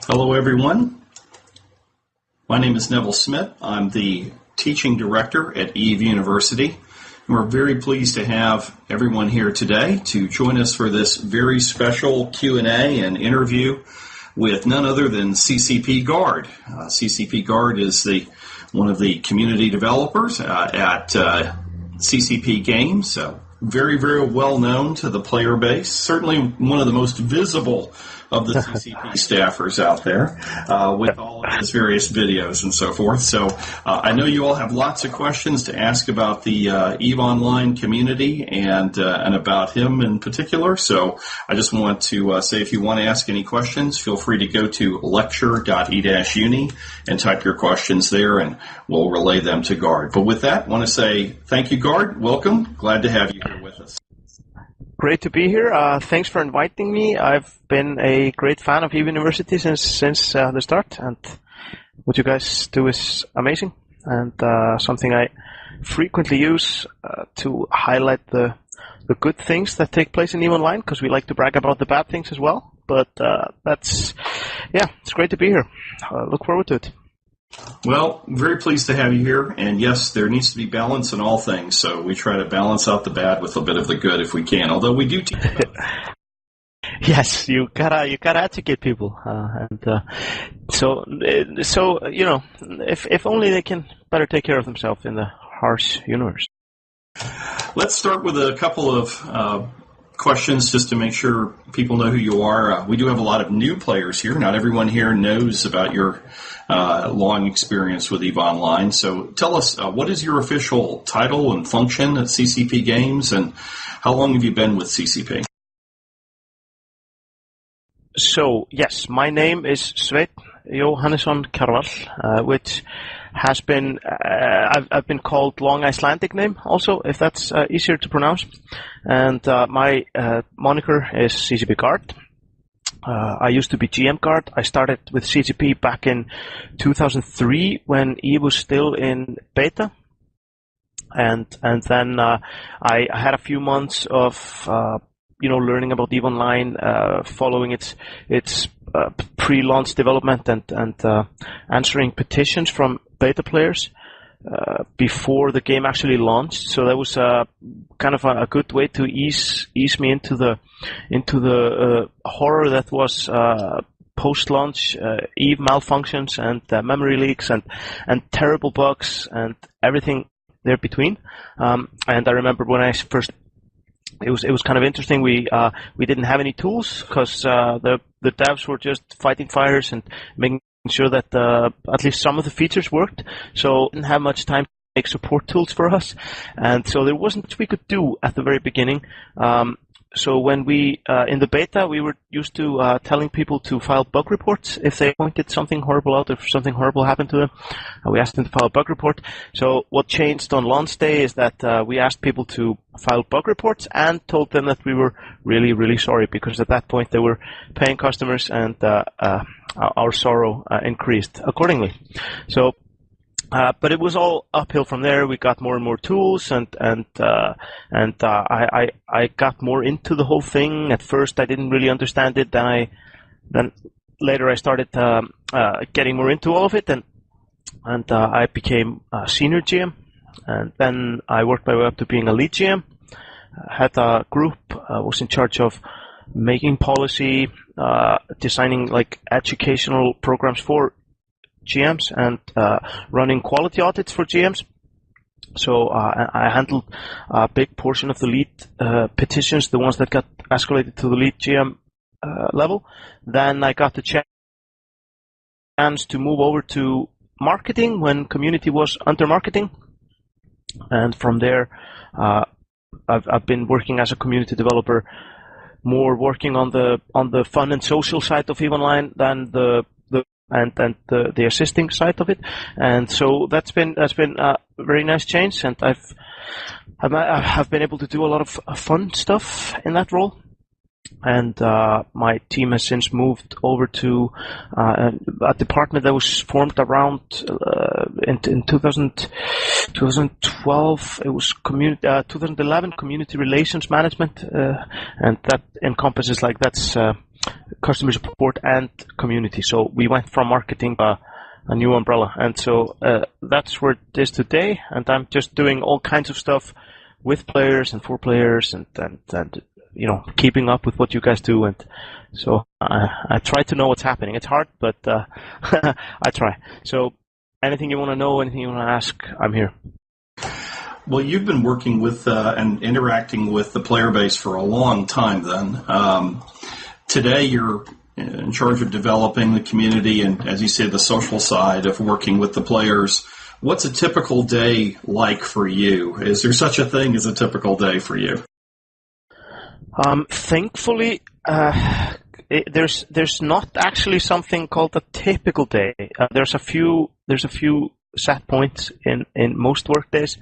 Hello, everyone. My name is Neville Smit. I'm the teaching director at E-UNI University. And we're very pleased to have everyone here today to join us for this very special Q&A and interview with none other than CCP Guard. CCP Guard is one of the community developers at CCP Games. Very, very well known to the player base. Certainly one of the most visible of the CCP staffers out there with all of his various videos and so forth. So I know you all have lots of questions to ask about the EVE Online community and about him in particular. So I just want to say if you want to ask any questions, feel free to go to lecture.e-uni and type your questions there, and we'll relay them to Guard. But with that, I want to say thank you, Guard. Welcome. Glad to have you here with us. Great to be here. Thanks for inviting me. I've been a great fan of E-UNI University since the start, and what you guys do is amazing, and something I frequently use to highlight the good things that take place in EVE Online, because we like to brag about the bad things as well. But it's great to be here. Look forward to it. Well, very pleased to have you here, and yes, there needs to be balance in all things, so we try to balance out the bad with a bit of the good if we can, although we do teach about it. Yes, you gotta educate people, so you know, if only they can better take care of themselves in the harsh universe. Let's start with a couple of questions just to make sure people know who you are. We do have a lot of new players here. Not everyone here knows about your long experience with EVE Online. So tell us, what is your official title and function at CCP Games, and how long have you been with CCP? So, yes, my name is Sveinn Kjarval, which has been, I've been called Long Icelandic name also, if that's easier to pronounce. And my moniker is CCP Guard. I used to be GM Guard. I started with CCP back in 2003 when E was still in beta. And then I had a few months of learning about EVE Online, following its pre-launch development and answering petitions from beta players before the game actually launched. So that was kind of a good way to ease me into the horror that was post-launch EVE malfunctions and memory leaks and terrible bugs and everything there between. And I remember when I first. It was kind of interesting. We didn't have any tools because the devs were just fighting fires and making sure that at least some of the features worked. So didn't have much time to make support tools for us, and so there wasn't much we could do at the very beginning. So when we in the beta, we were used to telling people to file bug reports if they pointed something horrible out, if something horrible happened to them. We asked them to file a bug report. So what changed on launch day is that we asked people to file bug reports and told them that we were really, really sorry, because at that point they were paying customers, and our sorrow increased accordingly. So. But it was all uphill from there. We got more and more tools, and I got more into the whole thing. At first, I didn't really understand it. Then later I started getting more into all of it, and I became a senior GM, and then I worked my way up to being a lead GM. Had a group, was in charge of making policy, designing like educational programs for GMs, and running quality audits for GMs. So I handled a big portion of the lead petitions, the ones that got escalated to the lead GM level. Then I got the chance to move over to marketing when community was under marketing, and from there I've been working as a community developer, more working on the fun and social side of EVE Online than the assisting side of it, and so that's been a very nice change, and I've been able to do a lot of fun stuff in that role. And my team has since moved over to a department that was formed around in 2012. It was 2011 community relations management, and that encompasses that's customer support and community. So we went from marketing a new umbrella, and so that's where it is today. And I'm just doing all kinds of stuff with players and for players, and keeping up with what you guys do. And so I try to know what's happening. It's hard, but I try. So anything you want to know, anything you want to ask, I'm here. Well, you've been working with and interacting with the player base for a long time then. Today you're in charge of developing the community and, as you say, the social side of working with the players. What's a typical day like for you? Is there such a thing as a typical day for you? Thankfully, there's not actually something called a typical day. There's a few set points in most work days,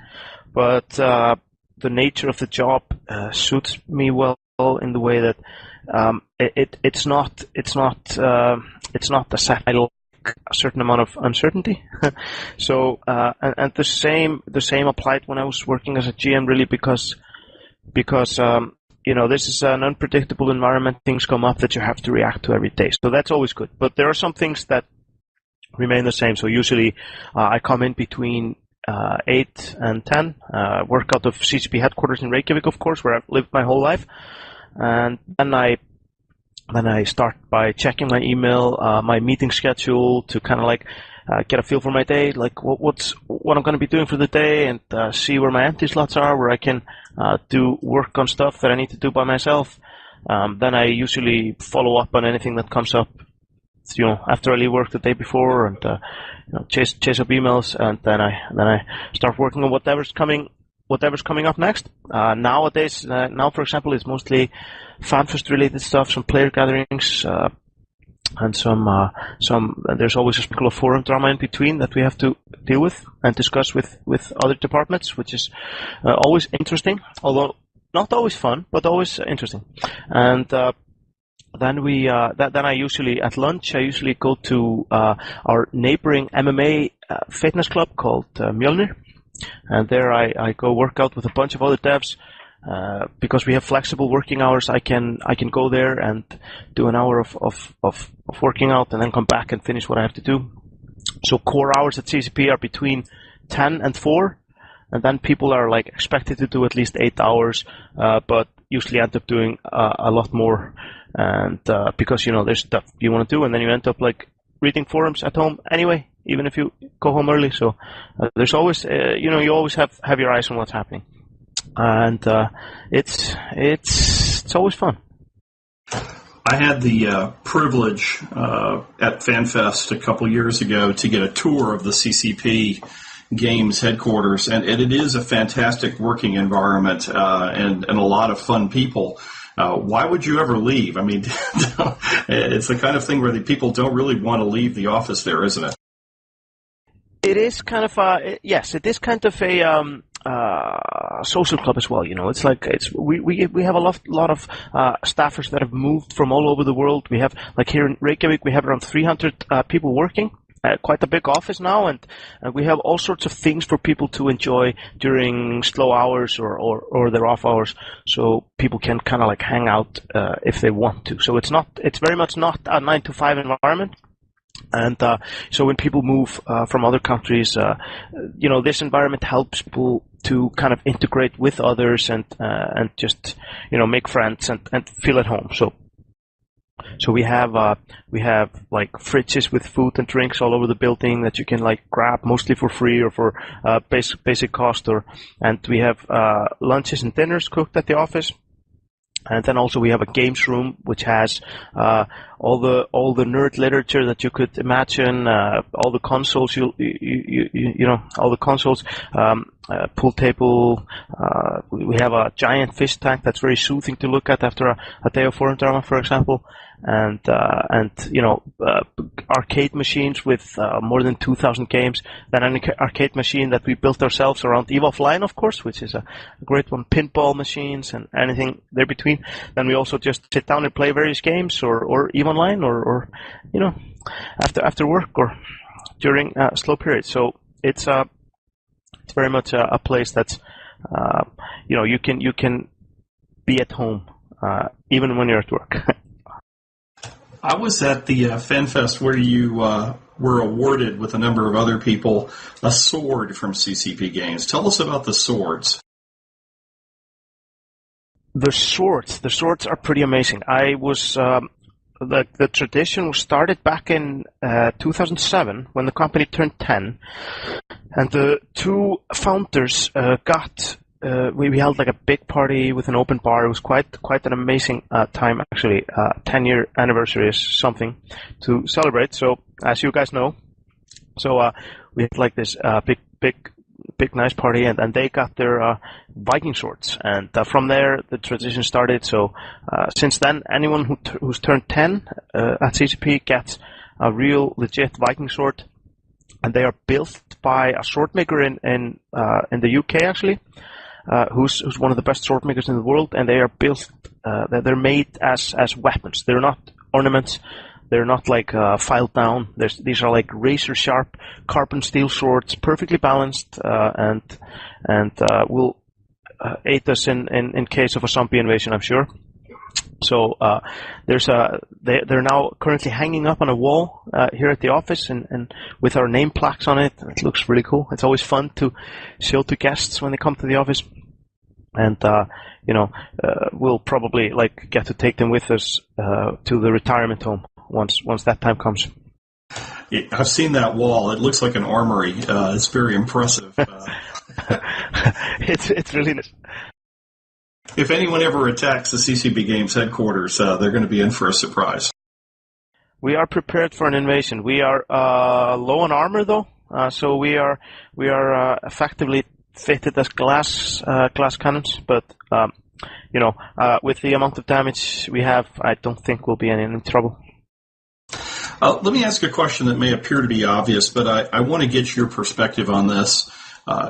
but the nature of the job suits me well in the way that it's not a set. I like a certain amount of uncertainty. So and the same applied when I was working as a GM, really, because this is an unpredictable environment. Things come up that you have to react to every day. So that's always good. But there are some things that remain the same. So usually I come in between 8 and 10, work out of CCP headquarters in Reykjavik, of course, where I've lived my whole life. And then I start by checking my email, my meeting schedule, to kind of get a feel for my day, like what I'm going to be doing for the day, and see where my empty slots are, where I can do work on stuff that I need to do by myself. Then I usually follow up on anything that comes up, after I leave work the day before, and chase up emails, and then I start working on whatever's coming up next. Nowadays, for example, it's mostly FanFest related stuff, some player gatherings, and some there's always a sprinkle of forum drama in between that we have to deal with and discuss with other departments, which is always interesting, although not always fun, but always interesting. And then I usually, at lunch, I usually go to our neighboring MMA fitness club called Mjolnir. And there I go work out with a bunch of other devs. Because we have flexible working hours, I can go there and do an hour of working out, and then come back and finish what I have to do. So core hours at CCP are between 10 and 4, and then people are expected to do at least 8 hours, but usually end up doing a lot more. And because there's stuff you want to do, and then you end up reading forums at home anyway, even if you go home early. So there's always you always have your eyes on what's happening. And it's always fun. I had the privilege at FanFest a couple years ago to get a tour of the CCP Games headquarters, and it is a fantastic working environment and a lot of fun people. Why would you ever leave? I mean, it's the kind of thing where the people don't really want to leave the office there, isn't it? It is kind of a social club as well. We have a lot of staffers that have moved from all over the world. We have, here in Reykjavik, we have around 300 people working. Quite a big office now, and we have all sorts of things for people to enjoy during slow hours or their off hours, so people can kind of hang out if they want to. So it's very much not a 9-to-5 environment. And so when people move from other countries, this environment helps people to kind of integrate with others and just make friends and feel at home. So we have fridges with food and drinks all over the building that you can grab mostly for free or for basic cost, and we have lunches and dinners cooked at the office. And then also we have a games room which has all the nerd literature that you could imagine, all the consoles all the consoles, pool table. We have a giant fish tank that's very soothing to look at after a day of foreign drama, for example. And arcade machines with more than 2,000 games. Then an arcade machine that we built ourselves around EVE Offline, of course, which is a great one. Pinball machines and anything there between. Then we also just sit down and play various games or EVE Online or after work or during slow periods. So it's very much a place that's you can be at home even when you're at work. I was at the FenFest where you were awarded with a number of other people a sword from CCP Games. Tell us about the swords. The swords are pretty amazing. I was the tradition was started back in 2007 when the company turned 10, and the two founders got. We held like a big party with an open bar. It was quite an amazing time, actually. 10-year anniversary is something to celebrate. So, as you guys know, we had like this big nice party, and they got their Viking swords, and from there the tradition started. So since then, anyone who's turned 10 at CCP gets a real legit Viking sword, and they are built by a sword maker in the UK, actually. Who's one of the best sword makers in the world, and they are built. They're made as weapons. They're not ornaments. They're not like filed down. These are like razor sharp carbon steel swords, perfectly balanced, and will aid us in case of a zombie invasion, I'm sure. So they're now currently hanging up on a wall here at the office, and with our name plaques on it. It looks really cool. It's always fun to show to guests when they come to the office, and we'll probably like get to take them with us to the retirement home once that time comes. I've seen that wall. It looks like an armory. It's very impressive. It's really nice. If anyone ever attacks the CCP Games headquarters, they're going to be in for a surprise. We are prepared for an invasion. We are low on armor, though, so we are effectively fitted as glass cannons. But with the amount of damage we have, I don't think we'll be in any trouble. Let me ask a question that may appear to be obvious, but I want to get your perspective on this.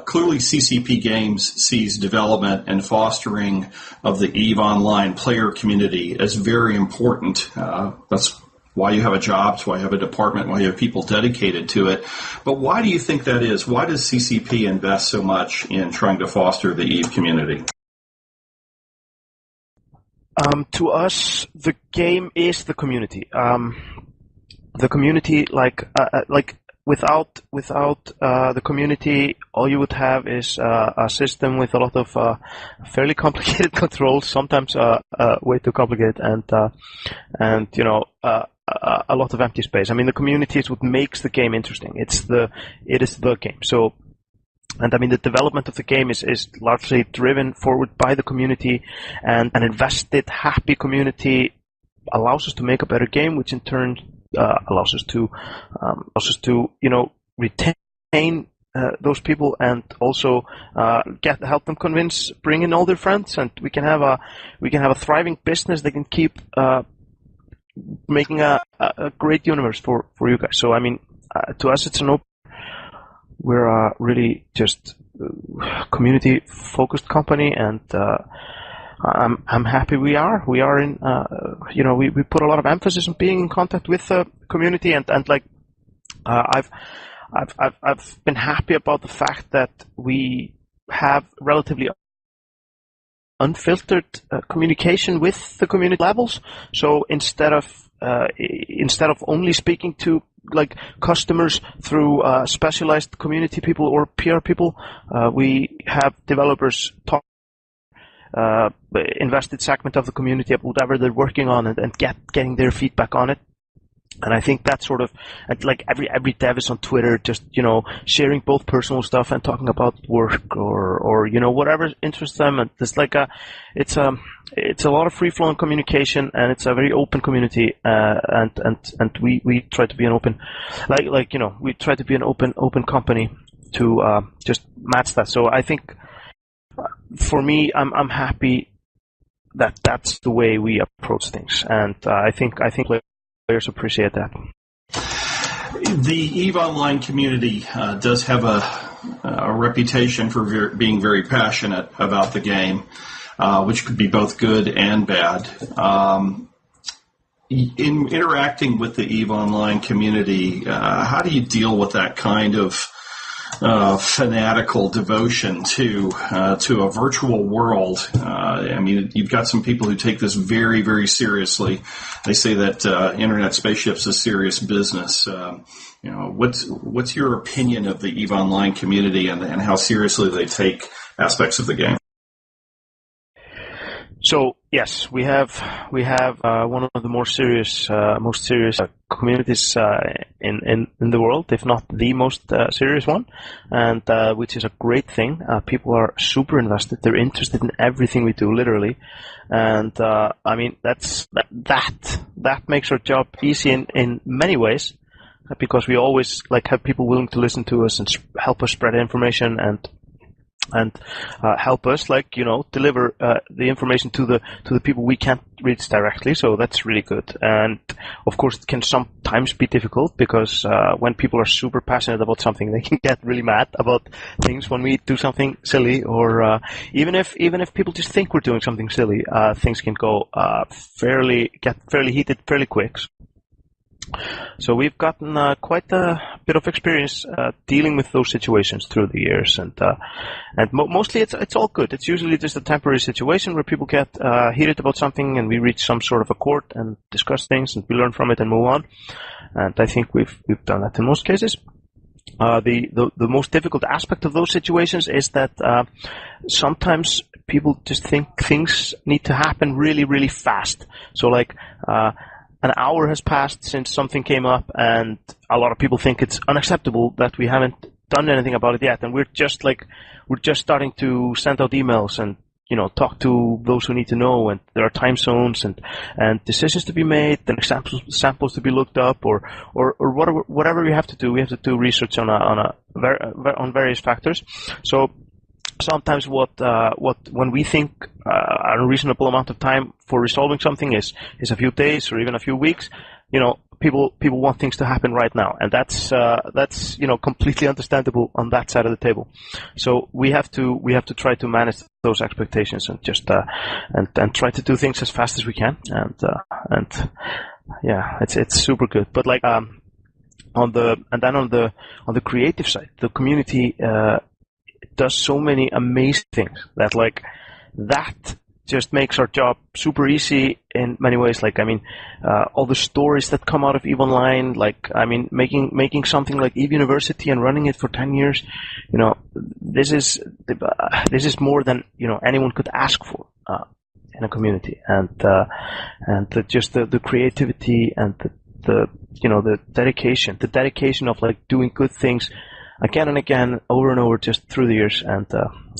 Clearly, CCP Games sees development and fostering of the EVE Online player community as very important. That's why you have a job, it's why you have a department, why you have people dedicated to it. But why do you think that is? Why does CCP invest so much in trying to foster the EVE community? To us, the game is the community. The community, without the community, all you would have is a system with a lot of fairly complicated controls, sometimes way too complicated, and a lot of empty space. I mean, the community is what makes the game interesting. It is the game. So, and I mean, the development of the game is largely driven forward by the community, and an invested, happy community allows us to make a better game, which in turn allows us to retain those people, and also help them bring in all their friends, and we can have a thriving business that can keep making a great universe for you guys. So I mean, to us it's an open. We're really just community focused company, and I'm happy we are in we put a lot of emphasis on being in contact with the community, and like I've been happy about the fact that we have relatively unfiltered communication with the community levels. So instead of only speaking to like customers through specialized community people or PR people, we have developers talk invested segment of the community of whatever they're working on, and getting their feedback on it. And I think that's sort of like every dev is on Twitter, just sharing both personal stuff and talking about work or whatever interests them. And it's like it's a lot of free flowing communication, and it's a very open community. And we try to be an open, we try to be an open company to just match that. So I think for me, I'm happy that that's the way we approach things, and I think players appreciate that. The EVE Online community does have a reputation for being very passionate about the game, which could be both good and bad. In interacting with the EVE Online community, how do you deal with that kind of fanatical devotion to a virtual world. I mean, you've got some people who take this very, very seriously. They say that internet spaceships is serious business. What's your opinion of the EVE Online community and how seriously they take aspects of the game? So yes, we have one of the most serious communities in the world, if not the most serious one, and which is a great thing. People are super invested; they're interested in everything we do, literally, and I mean that makes our job easy in many ways, because we always have people willing to listen to us and help us spread information and help us deliver the information to the people we can't reach directly. So that's really good. And of course it can sometimes be difficult, because when people are super passionate about something, they can get really mad about things when we do something silly, or even if people just think we're doing something silly, things can go get fairly heated fairly quick. So we've gotten quite a bit of experience dealing with those situations through the years, and mostly it's all good. It's usually just a temporary situation where people get heated about something, and we reach some sort of accord and discuss things, and we learn from it and move on. And I think we've done that in most cases. The most difficult aspect of those situations is that sometimes people just think things need to happen really, really fast. So an hour has passed since something came up, and a lot of people think it's unacceptable that we haven't done anything about it yet. And we're just starting to send out emails and talk to those who need to know. And there are time zones and decisions to be made, and samples to be looked up, or whatever we have to do. We have to do research on various factors. So sometimes when we think a reasonable amount of time for resolving something is a few days or even a few weeks, people want things to happen right now, and that's completely understandable on that side of the table. So we have to try to manage those expectations and just and try to do things as fast as we can, and yeah, it's super good. But on the creative side, the community does so many amazing things that just makes our job super easy in many ways. All the stories that come out of EVE Online, making something like EVE University and running it for 10 years, this is more than anyone could ask for in a community, and the creativity and the dedication of are good things again and again, over and over, just through the years, and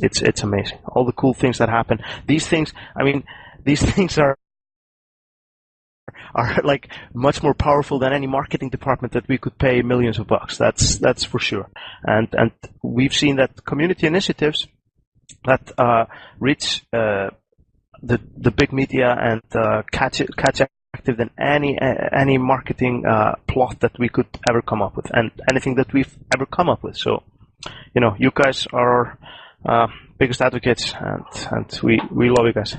it's amazing. All the cool things that happen. These things are much more powerful than any marketing department that we could pay millions of bucks. That's for sure. And we've seen that community initiatives that reach the big media and catch active than any marketing plot that we could ever come up with, and anything that we've ever come up with. So, you guys are our biggest advocates, and we love you guys.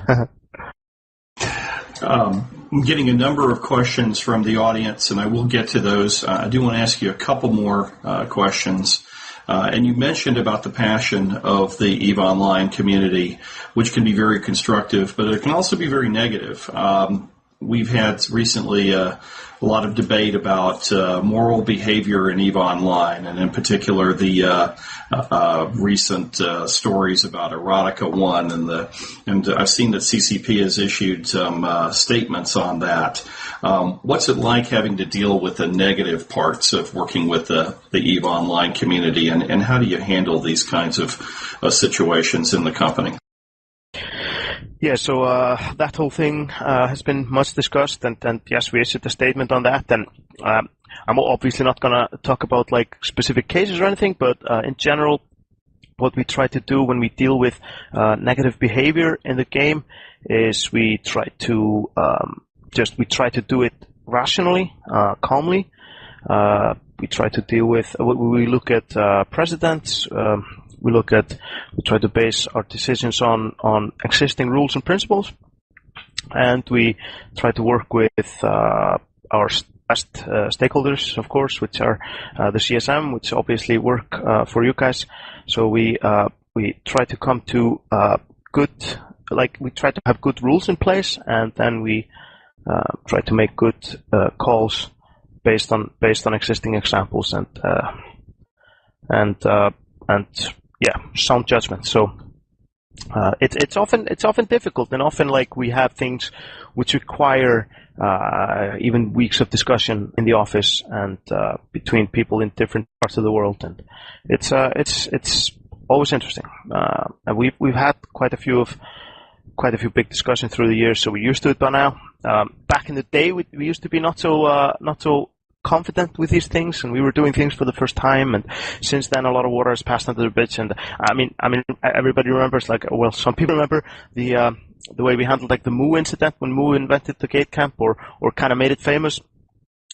I'm getting a number of questions from the audience, and I will get to those. I do want to ask you a couple more questions. And you mentioned about the passion of the EVE Online community, which can be very constructive, but it can also be very negative. We've had recently a lot of debate about moral behavior in EVE Online, and in particular the recent stories about Erotica 1, and I've seen that CCP has issued some statements on that. What's it like having to deal with the negative parts of working with the EVE Online community, and how do you handle these kinds of situations in the company? Yeah, so that whole thing has been much discussed, and yes, we issued a statement on that, and I'm obviously not going to talk about specific cases or anything, but in general, what we try to do when we deal with negative behavior in the game is we try to do it rationally, calmly. We try to deal with, we look at precedents. We try to base our decisions on existing rules and principles, and we try to work with our past stakeholders, of course, which are the CSM, which obviously work for you guys. So we try to come to we try to have good rules in place, and then we try to make good calls based on existing examples and sound judgment. So it's often difficult, and often like we have things which require even weeks of discussion in the office and between people in different parts of the world, and it's always interesting. And we've had quite a few big discussions through the years, so we're used to it by now. Back in the day, we used to be not so confident with these things, and we were doing things for the first time, and since then a lot of water has passed under the bridge. And I mean everybody remembers, some people remember the way we handled like the Moo incident when Moo invented the gate camp or kind of made it famous,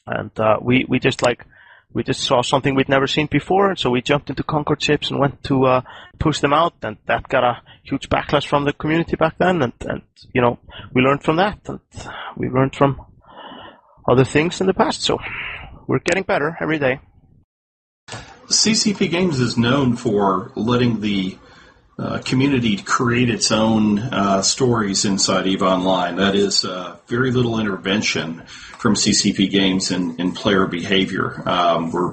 and we just saw something we'd never seen before, and so we jumped into Concord ships and went to push them out, and that got a huge backlash from the community back then, and we learned from that, and we learned from other things in the past, so we're getting better every day. CCP Games is known for letting the community create its own stories inside EVE Online. That is very little intervention from CCP Games in player behavior.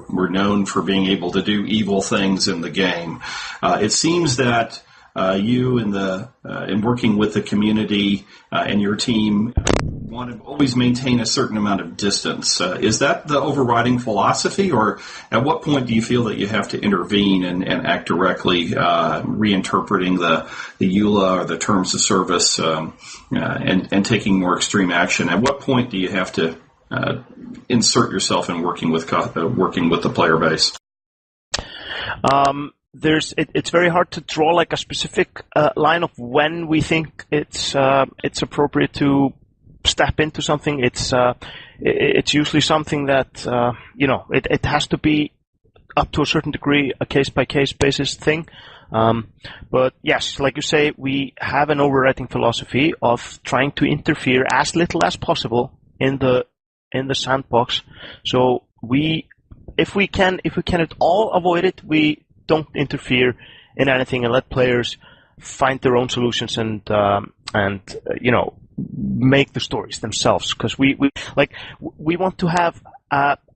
We're known for being able to do evil things in the game. It seems that you in working with the community and your team want to always maintain a certain amount of distance. Is that the overriding philosophy, or at what point do you feel that you have to intervene and act directly, reinterpreting the EULA or the terms of service and taking more extreme action? At what point do you have to insert yourself in working with the player base? It's very hard to draw like a specific line of when we think it's appropriate to step into something. It's usually something that it has to be up to a certain degree a case by case basis thing. But yes, like you say, we have an overriding philosophy of trying to interfere as little as possible in the sandbox. So if we can at all avoid it, we don't interfere in anything and let players find their own solutions and make the stories themselves, because we want to have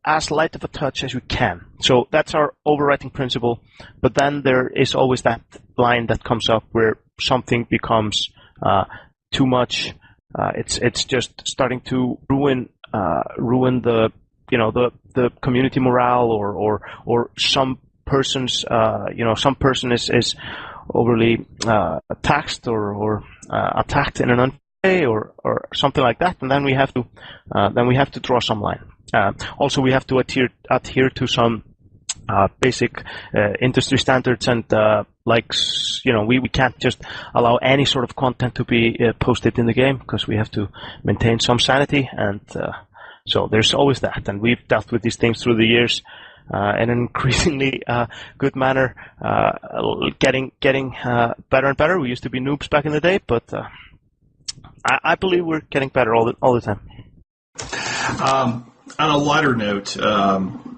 as light of a touch as we can. So that's our overriding principle. But then there is always that line that comes up where something becomes too much. It's just starting to ruin the community morale, or some person's some person is overly taxed or attacked in an unfair way or something like that, and then we have to draw some line. Also, we have to adhere to some basic industry standards, and we can't just allow any sort of content to be posted in the game, because we have to maintain some sanity, and so there's always that. And we've dealt with these things through the years in an increasingly good manner, getting better and better. We used to be noobs back in the day, but I believe we're getting better all the time. On a lighter note,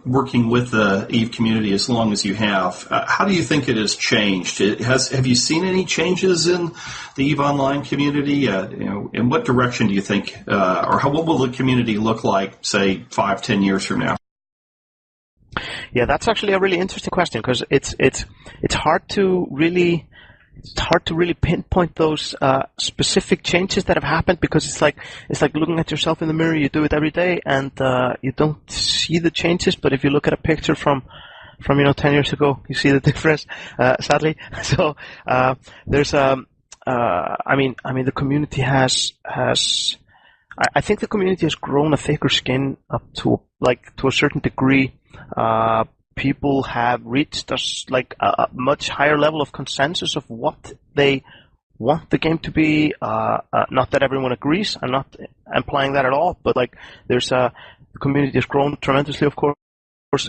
working with the EVE community as long as you have, how do you think it has changed? Have you seen any changes in the EVE Online community? In what direction do you think, what will the community look like, say, 5-10 years from now? Yeah, that's actually a really interesting question, because it's hard to really pinpoint those specific changes that have happened, because it's like looking at yourself in the mirror. You do it every day, and you don't see the changes. But if you look at a picture from 10 years ago, you see the difference. Sadly, so there's the community has. I think the community has grown a thicker skin up to a certain degree. People have reached a much higher level of consensus of what they want the game to be. Not that everyone agrees. I'm not implying that at all. But the community has grown tremendously, of course,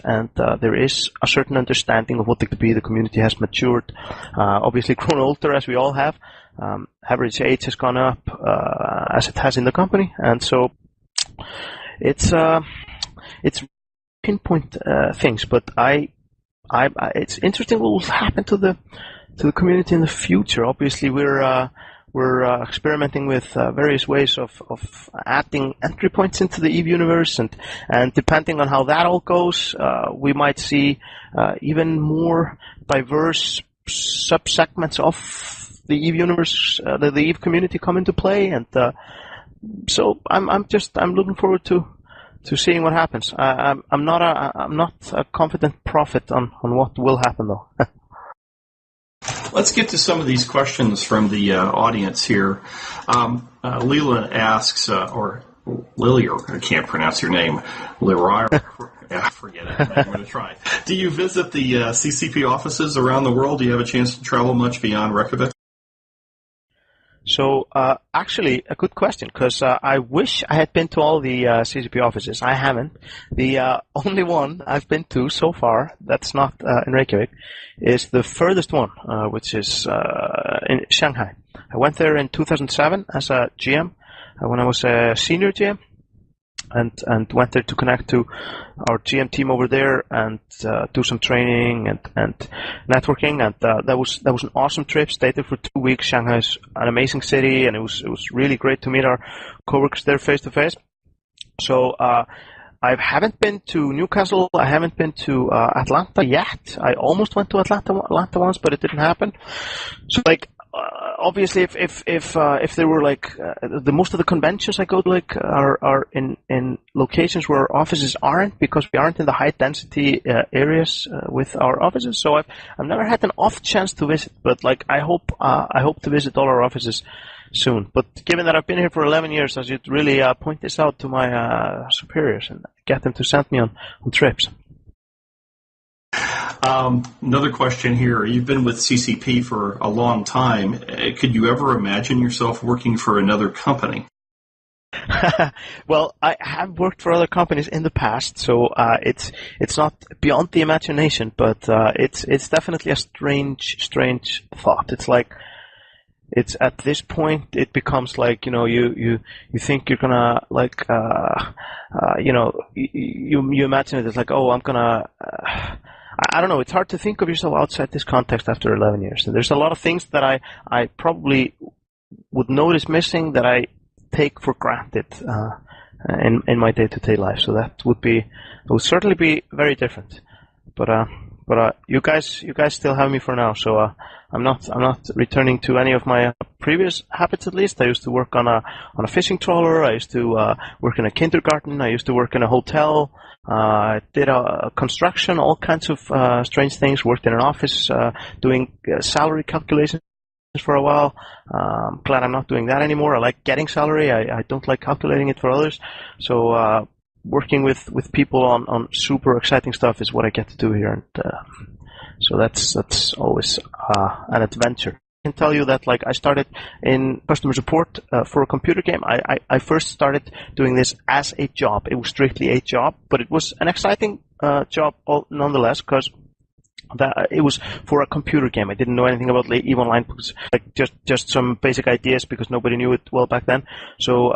and there is a certain understanding of what it could be. The community has matured, obviously grown older, as we all have. Average age has gone up as it has in the company, and so it's. it's pinpoint things, but it's interesting what will happen to the community in the future. Obviously, we're experimenting with various ways of adding entry points into the EVE universe, and depending on how that all goes, we might see even more diverse sub-segments of the EVE universe, the EVE community come into play, and so I'm looking forward to seeing what happens. I'm not a confident prophet on what will happen though. Let's get to some of these questions from the audience here. Leela asks, or Lily, or I can't pronounce your name, Leroy. Yeah, forget it. I'm going to try. Do you visit the CCP offices around the world? Do you have a chance to travel much beyond Reykjavik? So, actually, a good question, because I wish I had been to all the CCP offices. I haven't. The only one I've been to so far that's not in Reykjavik is the furthest one, which is in Shanghai. I went there in 2007 as a GM when I was a senior GM, and went there to connect to our GM team over there and do some training and networking, and that was an awesome trip. Stayed there for 2 weeks. Shanghai's an amazing city, and it was really great to meet our coworkers there face to face. So I haven't been to Newcastle. I haven't been to Atlanta yet. I almost went to Atlanta once, but it didn't happen. So obviously, if there were the most of the conventions I go to are in locations where offices aren't, because we aren't in the high density areas with our offices. So I've never had an off chance to visit, but I hope to visit all our offices soon. But given that I've been here for 11 years, I should really point this out to my superiors and get them to send me on trips. Another question here. You've been with CCP for a long time. Could you ever imagine yourself working for another company? Well, I have worked for other companies in the past, so it's not beyond the imagination, but it's definitely a strange thought. It's at this point it becomes you think you're gonna you imagine it as I'm gonna. I don't know. It's hard to think of yourself outside this context after 11 years. And there's a lot of things that I probably would notice missing that I take for granted in my day-to-day life. So it would certainly be very different. But you guys still have me for now. So I'm not returning to any of my previous habits. At least I used to work on a fishing trawler. I used to work in a kindergarten. I used to work in a hotel. I did a construction, all kinds of strange things. Worked in an office doing salary calculations for a while. I'm glad I'm not doing that anymore. I like getting salary. I don't like calculating it for others. So working with people on super exciting stuff is what I get to do here, and so that's always an adventure. I can tell you that I started in customer support for a computer game. I first started doing this as a job. It was strictly a job, but it was an exciting job nonetheless, because it was for a computer game. I didn't know anything about EVE Online, because just some basic ideas, because nobody knew it well back then. So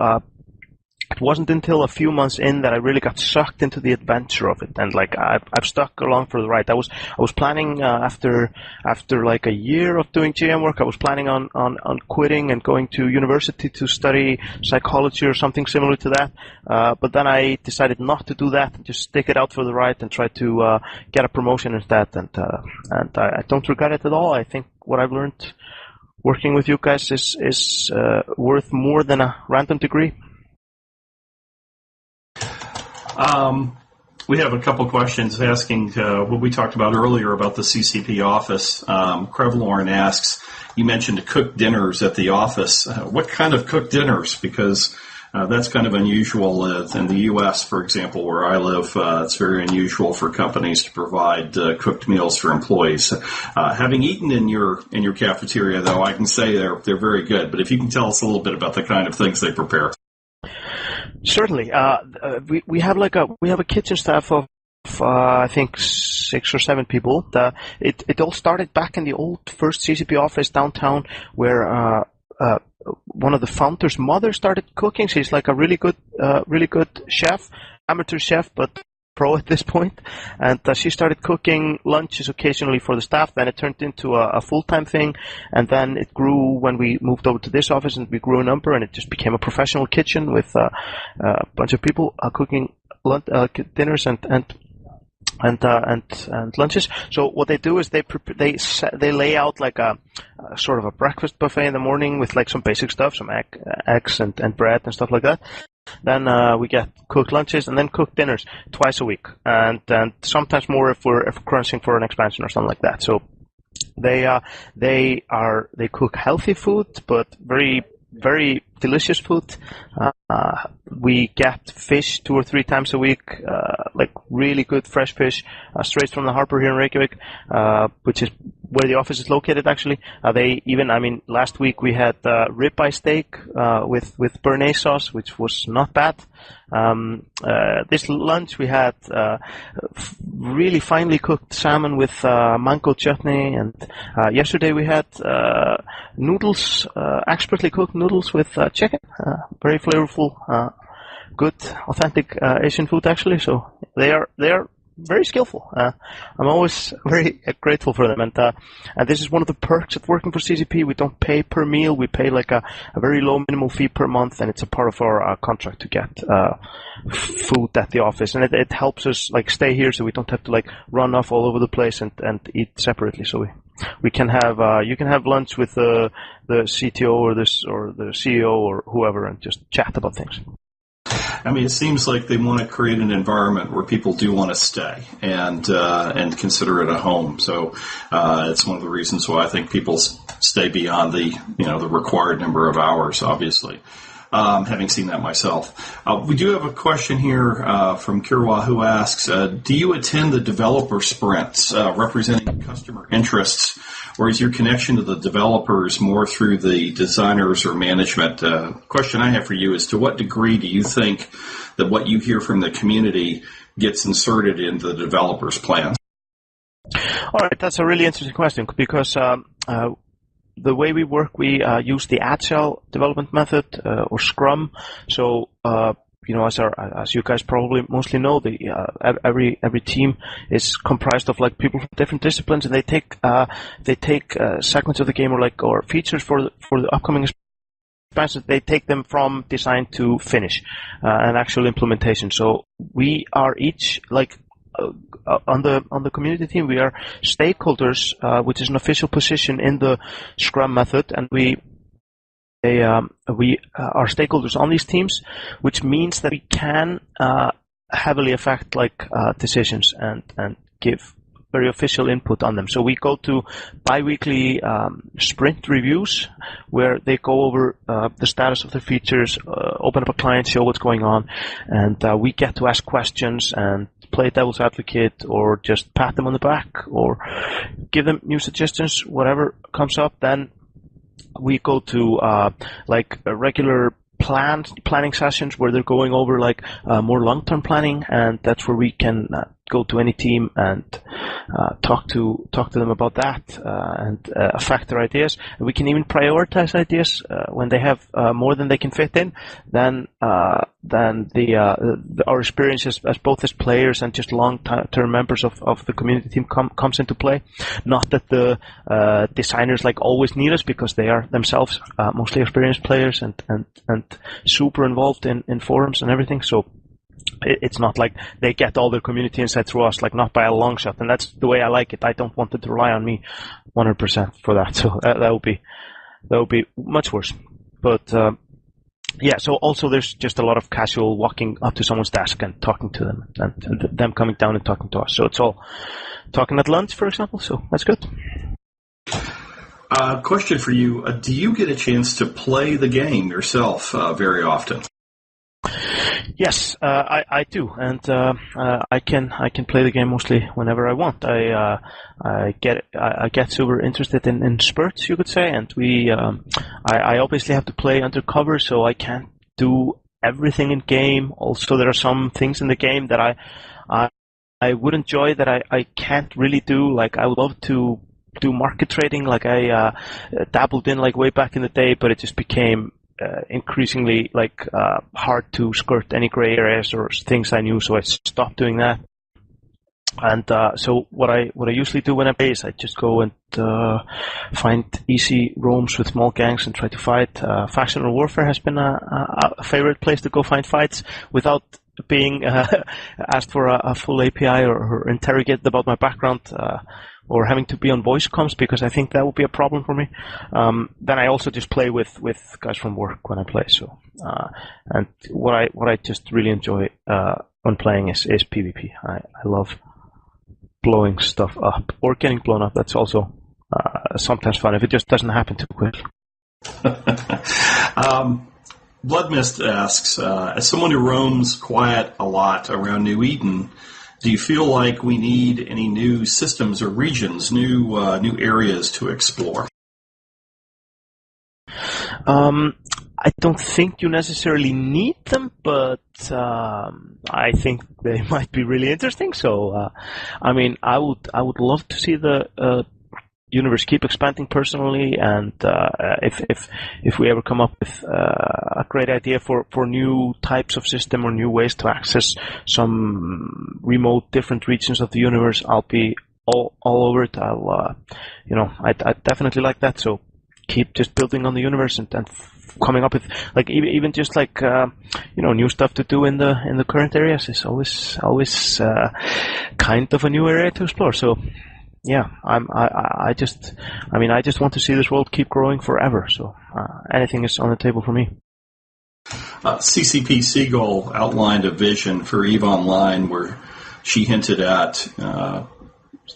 it wasn't until a few months in that I really got sucked into the adventure of it, and I've stuck along for the ride. I was planning after a year of doing GM work, I was planning on quitting and going to university to study psychology or something similar to that. But then I decided not to do that and just stick it out for the ride and try to get a promotion instead. And I don't regret it at all. I think what I've learned working with you guys is worth more than a random degree. We have a couple questions asking what we talked about earlier about the CCP office. Krevlorn asks, you mentioned to cook dinners at the office. What kind of cooked dinners? Because that's kind of unusual in the U.S., for example, where I live. It's very unusual for companies to provide cooked meals for employees. Having eaten in your cafeteria, though, I can say they're very good. But if you can tell us a little bit about the kind of things they prepare. Certainly. We have a kitchen staff of I think 6 or 7 people. It all started back in the old first CCP office downtown, where one of the founders' mother started cooking. She's a really good chef, amateur chef, but pro at this point, and she started cooking lunches occasionally for the staff. Then it turned into a full-time thing, and then it grew when we moved over to this office, and we grew a number, and it just became a professional kitchen with a bunch of people cooking dinners and lunches. So what they do is they lay out like a sort of a breakfast buffet in the morning with like some basic stuff, some eggs and bread and stuff like that. Then we get cooked lunches and then cooked dinners twice a week, and sometimes more if we're crunching for an expansion or something like that. So they cook healthy food, but very, very delicious food. We get fish 2 or 3 times a week, like really good fresh fish, straight from the Harpa here in Reykjavik, which is where the office is located, actually. Last week we had ribeye steak with béarnaise sauce, which was not bad. This lunch we had really finely cooked salmon with mango chutney, and yesterday we had noodles, expertly cooked noodles with chicken. Very flavorful, good, authentic Asian food, actually. So they are very skillful. I'm always very grateful for them, and this is one of the perks of working for CCP. We don't pay per meal. We pay like a very low minimal fee per month, and it's a part of our contract to get food at the office, and it helps us like stay here, so we don't have to like run off all over the place and eat separately. So we can have you can have lunch with the CTO or the CEO or whoever and just chat about things. I mean, it seems like they want to create an environment where people do want to stay and consider it a home. So it's one of the reasons why I think people stay beyond the required number of hours, obviously. Having seen that myself. We do have a question here from Kjarval, who asks, do you attend the developer sprints representing customer interests, or is your connection to the developers more through the designers or management? Question I have for you is, to what degree do you think that what you hear from the community gets inserted into the developers' plans? All right, that's a really interesting question, because the way we work, we use the Agile Development method, or Scrum. So, as you guys probably mostly know, every team is comprised of like people from different disciplines, and they take segments of the game or features for the upcoming expansions. They take them from design to finish, and actual implementation. So we are each like. On the community team, we are stakeholders, which is an official position in the Scrum method, and we are stakeholders on these teams, which means that we can heavily affect like decisions and give very official input on them. So we go to bi-weekly sprint reviews where they go over the status of the features, open up a client, show what's going on, and we get to ask questions and play devil's advocate, or just pat them on the back, or give them new suggestions, whatever comes up. Then we go to regular planning sessions where they're going over like more long-term planning, and that's where we can go to any team and talk to them about that and affect their ideas. And we can even prioritize ideas when they have more than they can fit in. Then our experience as both as players and just long-term members of the community team comes into play. Not that the designers like always need us, because they are themselves mostly experienced players and super involved in forums and everything. So it's not like they get all their community insight through us, like not by a long shot. And that's the way I like it. I don't want them to rely on me 100% for that. So that would be much worse. But yeah, so also there's just a lot of casual walking up to someone's desk and talking to them, and them coming down and talking to us. So it's all talking at lunch, for example. So that's good. Question for you. Do you get a chance to play the game yourself very often? Yes, I do, and I can play the game mostly whenever I want. I get super interested in spurts, you could say, and I obviously have to play undercover, so I can't do everything in game. Also, there are some things in the game that I would enjoy that I can't really do. Like, I would love to do market trading, like I dabbled in like way back in the day, but it just became increasingly hard to skirt any gray areas or things I knew, so I stopped doing that. And so what I usually do when I play is I just go and find easy roams with small gangs and try to fight. Factional warfare has been a favorite place to go find fights without being asked for a full API or interrogated about my background, or having to be on voice comms, because I think that would be a problem for me. Then I also just play with guys from work when I play. So and what I just really enjoy when playing is PvP. I love blowing stuff up or getting blown up. That's also sometimes fun if it just doesn't happen too quickly. Bloodmist asks, as someone who roams quiet a lot around New Eden, do you feel like we need any new systems or regions, new areas to explore? I don't think you necessarily need them, but I think they might be really interesting. So, I mean, I would love to see the universe keep expanding personally, and if we ever come up with a great idea for new types of system or new ways to access some remote different regions of the universe, I'll be all over it. I definitely like that. So keep just building on the universe and coming up with even just new stuff to do in the current areas is always kind of a new area to explore. So yeah, I just want to see this world keep growing forever. So anything is on the table for me. CCP Seagull outlined a vision for EVE Online where she hinted at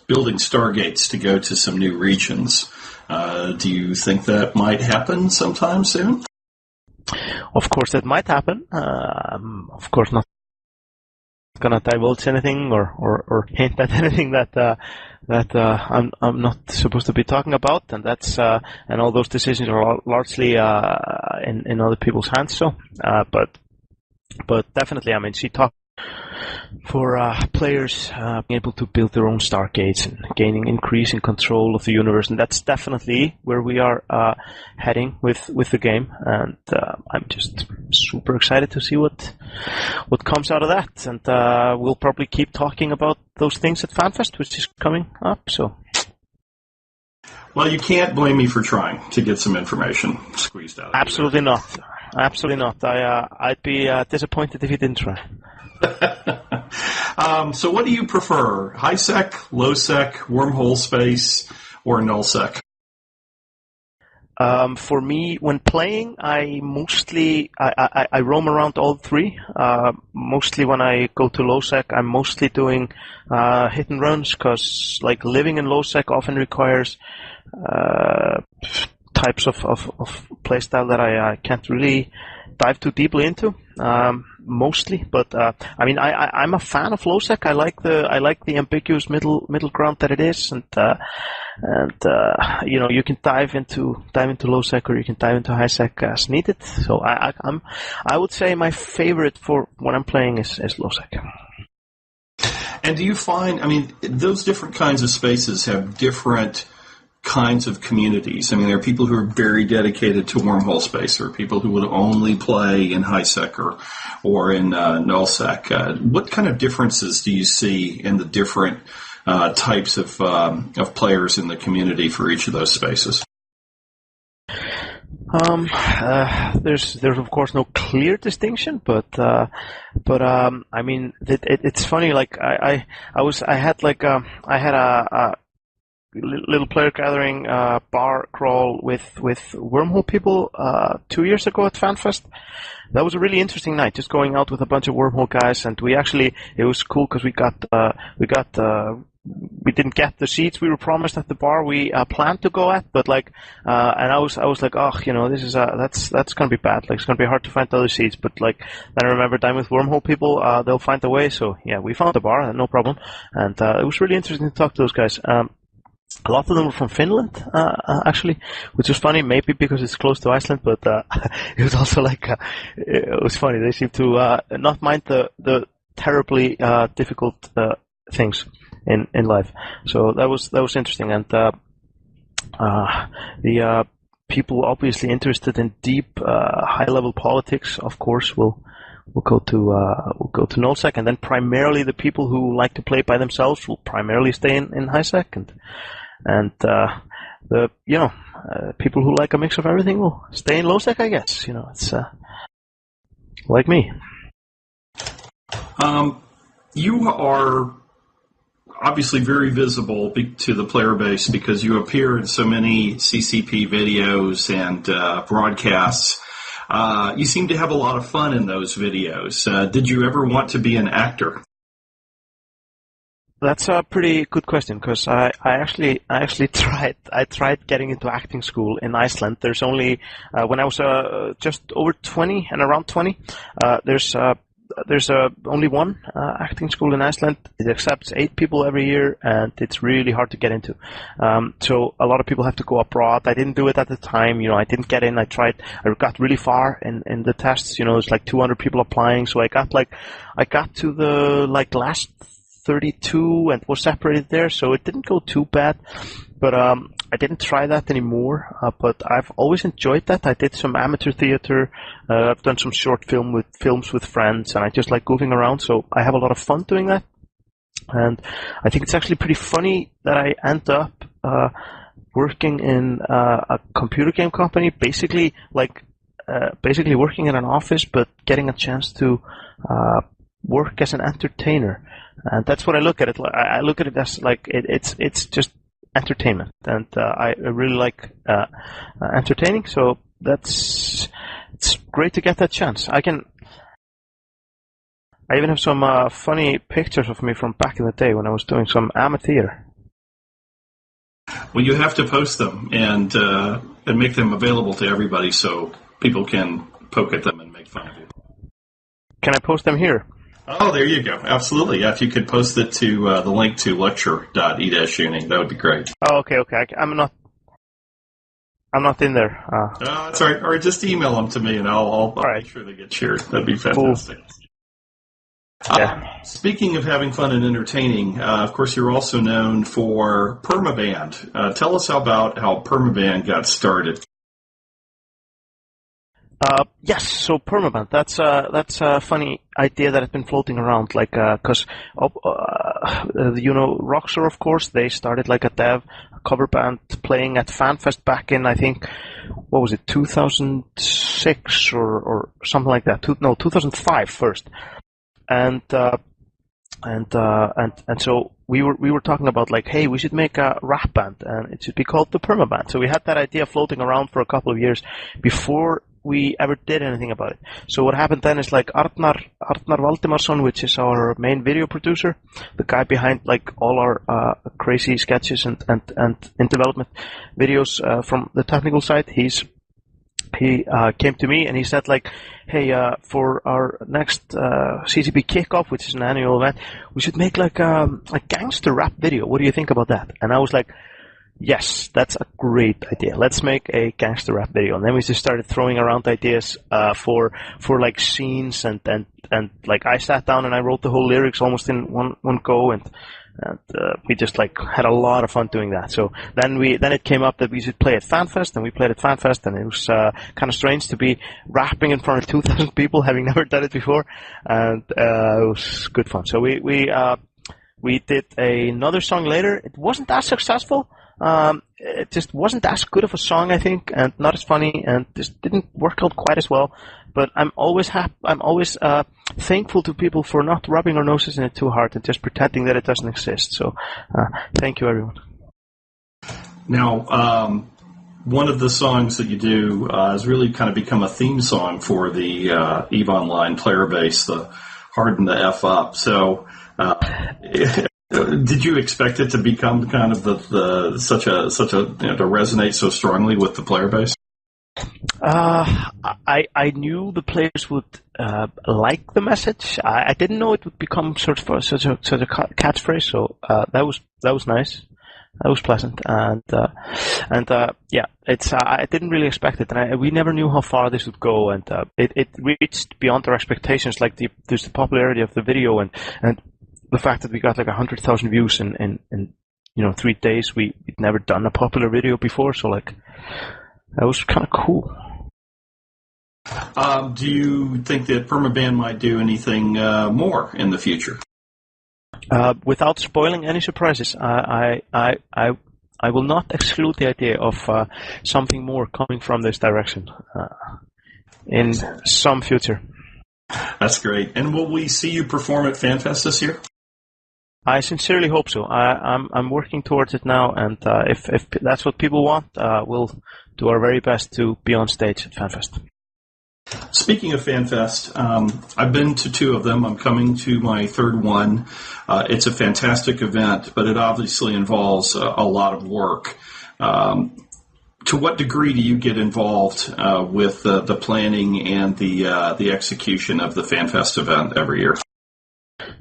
building stargates to go to some new regions. Do you think that might happen sometime soon? Of course, that might happen. Of course, not gonna divulge anything or hint at anything that I'm not supposed to be talking about, and that's and all those decisions are largely in other people's hands. So, but definitely, I mean, she talked for players being able to build their own stargates and gaining increasing control of the universe, and that's definitely where we are heading with the game. And I'm just super excited to see what comes out of that. And we'll probably keep talking about those things at FanFest, which is coming up. So, well, you can't blame me for trying to get some information squeezed out of Absolutely not. Absolutely not. I'd be disappointed if you didn't try. So what do you prefer? High-sec, low-sec, wormhole space, or null-sec? For me, when playing, I mostly I roam around all three. Mostly when I go to low-sec, I'm mostly doing hit and runs, because living in low-sec often requires types of playstyle that I can't really dive too deeply into. Mostly, but I'm a fan of low-sec. I like the ambiguous middle ground that it is, and you can dive into low-sec or you can dive into high-sec as needed. So I would say my favorite for when I'm playing is low-sec. And do you find, those different kinds of spaces have different kinds of communities? There are people who are very dedicated to wormhole space. There are people who would only play in high-sec or in null-sec. What kind of differences do you see in the different types of players in the community for each of those spaces? There's of course no clear distinction, but it's funny. I had a little player gathering bar crawl with wormhole people 2 years ago at FanFest. That was a really interesting night, just going out with a bunch of wormhole guys, and it was cool because we didn't get the seats we were promised at the bar we planned to go at, but and I was like, this is that's gonna be bad. It's gonna be hard to find other seats. But then I remember time with wormhole people, they'll find a way. So yeah, we found the bar, no problem, and it was really interesting to talk to those guys. A lot of them were from Finland, actually, which was funny, maybe because it's close to Iceland, but it was also it was funny. They seemed to not mind the terribly difficult things in life. So that was interesting. And people obviously interested in deep, high-level politics, of course, will go to nullsec, and then primarily the people who like to play by themselves will primarily stay in highsec, and the people who like a mix of everything will stay in lowsec, I guess. It's like me. You are obviously very visible to the player base because you appear in so many CCP videos and broadcasts. You seem to have a lot of fun in those videos. Did you ever want to be an actor? That's a pretty good question, because I actually tried getting into acting school in Iceland. There's only when I was just over 20 and around 20, there's only one acting school in Iceland. It accepts 8 people every year, and it's really hard to get into. So a lot of people have to go abroad. I didn't do it at the time. I didn't get in. I tried. I got really far in the tests. There's like 200 people applying, so I got to the last 32 and was separated there. So it didn't go too bad. But I didn't try that anymore, but I've always enjoyed that. I did some amateur theater. I've done some short films with friends, and I just like goofing around, so I have a lot of fun doing that. And I think it's actually pretty funny that I end up working in a computer game company, basically working in an office, but getting a chance to work as an entertainer. And that's what I look at it. I look at it as it's just entertainment, and I really like entertaining, so it's great to get that chance. I even have some funny pictures of me from back in the day when I was doing some amateur theater. Well, you have to post them and make them available to everybody so people can poke at them and make fun of you. Can I post them here? Oh, there you go. Absolutely. Yeah, if you could post it to the link to lecture.e-uni, that would be great. Oh, okay. I'm not in there. That's all right. Or just email them to me, and I'll make sure they get shared. That'd be fantastic. Cool. Yeah. Speaking of having fun and entertaining, of course, you're also known for Permaband. Tell us about how Permaband got started. Yes, so Permaband, that's a funny idea that has been floating around, cause, Rockstar, of course, they started like a cover band playing at FanFest back in, I think, 2006 or something like that. 2005 first. And so we were talking about hey, we should make a rap band and it should be called the Permaband. So we had that idea floating around for a couple of years before we ever did anything about it. So what happened then is Arnar Valdimarsson, which is our main video producer, the guy behind all our crazy sketches and in development videos from the technical side, he came to me and he said hey, for our next CCP kickoff, which is an annual event, we should make a gangster rap video. What do you think about that? And I was like, yes, that's a great idea. Let's make a gangster rap video. And then we just started throwing around ideas for scenes and I sat down and I wrote the whole lyrics almost in one go, and we just had a lot of fun doing that. So then it came up that we should play at FanFest, and we played at FanFest, and it was kind of strange to be rapping in front of 2,000 people, having never done it before, and it was good fun. So we did another song later. It wasn't that successful. It just wasn't as good of a song, I think, and not as funny, and just didn't work out quite as well. But I'm always thankful to people for not rubbing their noses in it too hard and just pretending that it doesn't exist. So, thank you, everyone. Now, one of the songs that you do has really kind of become a theme song for the EVE Online player base, the Harden the F Up. So, did you expect it to become kind of such a to resonate so strongly with the player base? I knew the players would like the message. I didn't know it would become such a catchphrase. So that was nice. That was pleasant, and yeah, it's I didn't really expect it, and we never knew how far this would go, and it reached beyond our expectations. There's the popularity of the video, and the fact that we got 100,000 views in 3 days. We'd never done a popular video before, so that was kind of cool. Do you think that Permaban might do anything more in the future? Without spoiling any surprises, I will not exclude the idea of something more coming from this direction in some future. That's great. And will we see you perform at FanFest this year? I sincerely hope so. I'm working towards it now, and if that's what people want, we'll do our very best to be on stage at FanFest. Speaking of FanFest, I've been to 2 of them. I'm coming to my 3rd one. It's a fantastic event, but it obviously involves a lot of work. To what degree do you get involved with the planning and the execution of the FanFest event every year?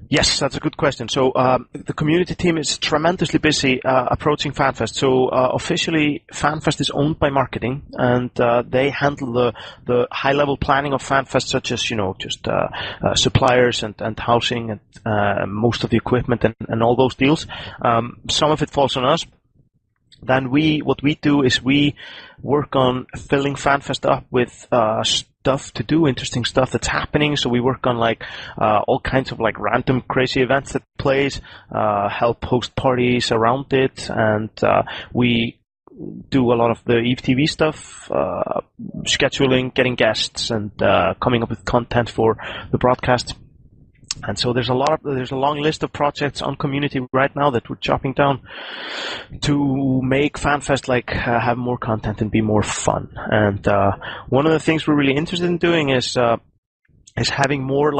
Yes, that's a good question. So the community team is tremendously busy approaching FanFest. So officially, FanFest is owned by marketing, and they handle the high-level planning of FanFest, such as just suppliers and housing and most of the equipment and all those deals. Some of it falls on us. Then what we do is we work on filling FanFest up with stuff to do, interesting stuff that's happening. So we work on all kinds of random crazy events that plays, help host parties around it, and we do a lot of the Eve TV stuff, scheduling, getting guests, and coming up with content for the broadcast. And so there's a long list of projects on community right now that we're chopping down to make FanFest have more content and be more fun. And one of the things we're really interested in doing is having more